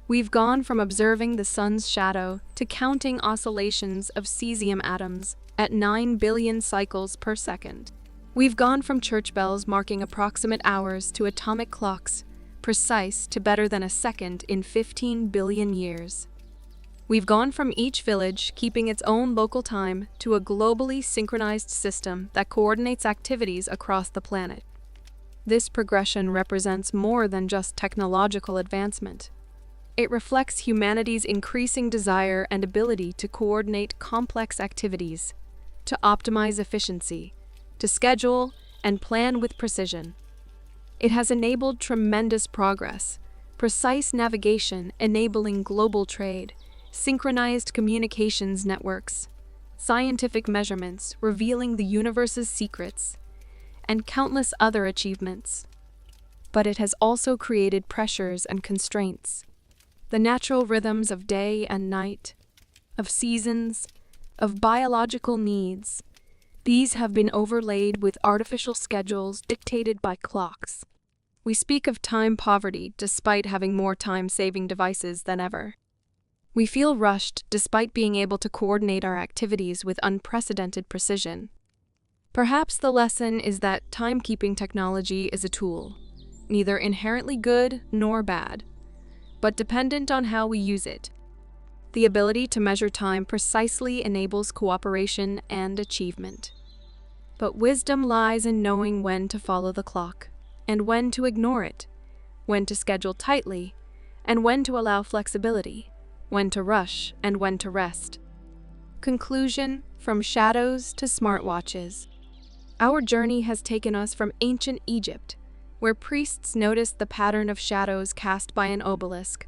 Speaker 1: We've gone from observing the sun's shadow to counting oscillations of cesium atoms at 9 billion cycles per second. We've gone from church bells marking approximate hours to atomic clocks, precise to better than a second in 15 billion years. We've gone from each village keeping its own local time to a globally synchronized system that coordinates activities across the planet. This progression represents more than just technological advancement. It reflects humanity's increasing desire and ability to coordinate complex activities, to optimize efficiency, to schedule and plan with precision. It has enabled tremendous progress, precise navigation enabling global trade, synchronized communications networks, scientific measurements revealing the universe's secrets, and countless other achievements. But it has also created pressures and constraints. The natural rhythms of day and night, of seasons, of biological needs, these have been overlaid with artificial schedules dictated by clocks. We speak of time poverty despite having more time-saving devices than ever. We feel rushed despite being able to coordinate our activities with unprecedented precision. Perhaps the lesson is that timekeeping technology is a tool, neither inherently good nor bad, but dependent on how we use it. The ability to measure time precisely enables cooperation and achievement. But wisdom lies in knowing when to follow the clock, and when to ignore it, when to schedule tightly, and when to allow flexibility, when to rush and when to rest. Conclusion: from shadows to smartwatches. Our journey has taken us from ancient Egypt, where priests noticed the pattern of shadows cast by an obelisk,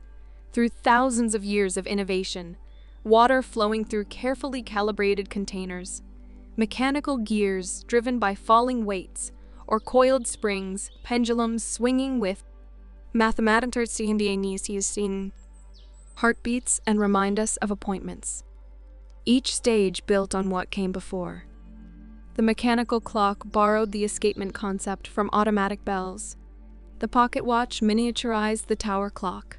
Speaker 1: through thousands of years of innovation, water flowing through carefully calibrated containers, mechanical gears driven by falling weights, or coiled springs, pendulums swinging with mathematics heartbeats and remind us of appointments. Each stage built on what came before. The mechanical clock borrowed the escapement concept from automatic bells. The pocket watch miniaturized the tower clock.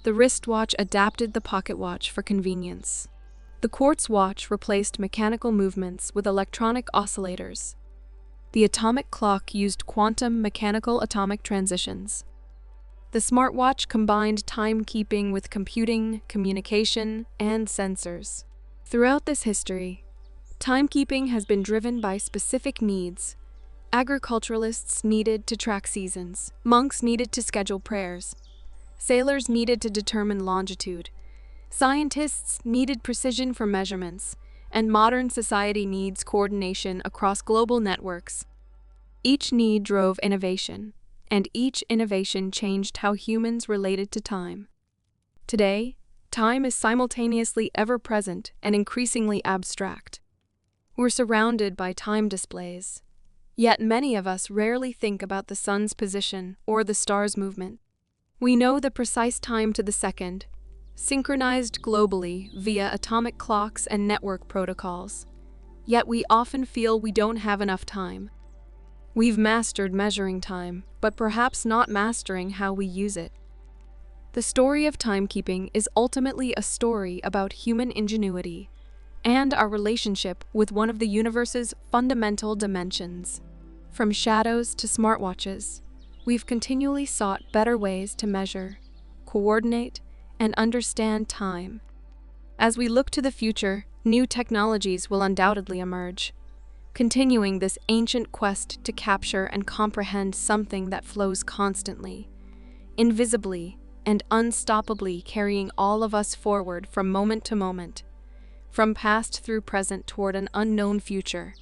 Speaker 1: The wristwatch adapted the pocket watch for convenience. The Quartz watch replaced mechanical movements with electronic oscillators. The atomic clock used quantum mechanical atomic transitions. The smartwatch combined timekeeping with computing, communication, and sensors. Throughout this history, timekeeping has been driven by specific needs. Agriculturalists needed to track seasons. Monks needed to schedule prayers. Sailors needed to determine longitude. Scientists needed precision for measurements. And modern society needs coordination across global networks. Each need drove innovation, and each innovation changed how humans related to time. Today, time is simultaneously ever-present and increasingly abstract. We're surrounded by time displays, yet many of us rarely think about the sun's position or the stars' movement. We know the precise time to the second, synchronized globally via atomic clocks and network protocols. Yet we often feel we don't have enough time. We've mastered measuring time, but perhaps not mastering how we use it. The story of timekeeping is ultimately a story about human ingenuity and our relationship with one of the universe's fundamental dimensions. From shadows to smartwatches, we've continually sought better ways to measure, coordinate, and understand time. As we look to the future, new technologies will undoubtedly emerge, continuing this ancient quest to capture and comprehend something that flows constantly, invisibly, and unstoppably carrying all of us forward from moment to moment, from past through present toward an unknown future.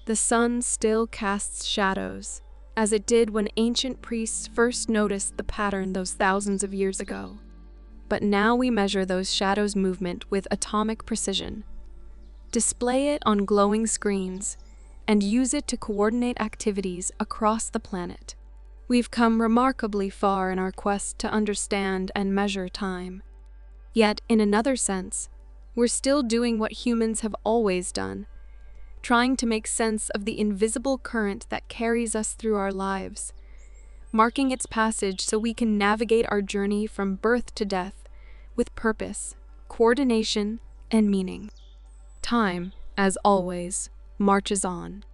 Speaker 1: The sun still casts shadows, as it did when ancient priests first noticed the pattern those thousands of years ago. But now we measure those shadows' movement with atomic precision, display it on glowing screens, and use it to coordinate activities across the planet. We've come remarkably far in our quest to understand and measure time. Yet, in another sense, we're still doing what humans have always done, trying to make sense of the invisible current that carries us through our lives, marking its passage so we can navigate our journey from birth to death with purpose, coordination, and meaning. Time, as always, marches on.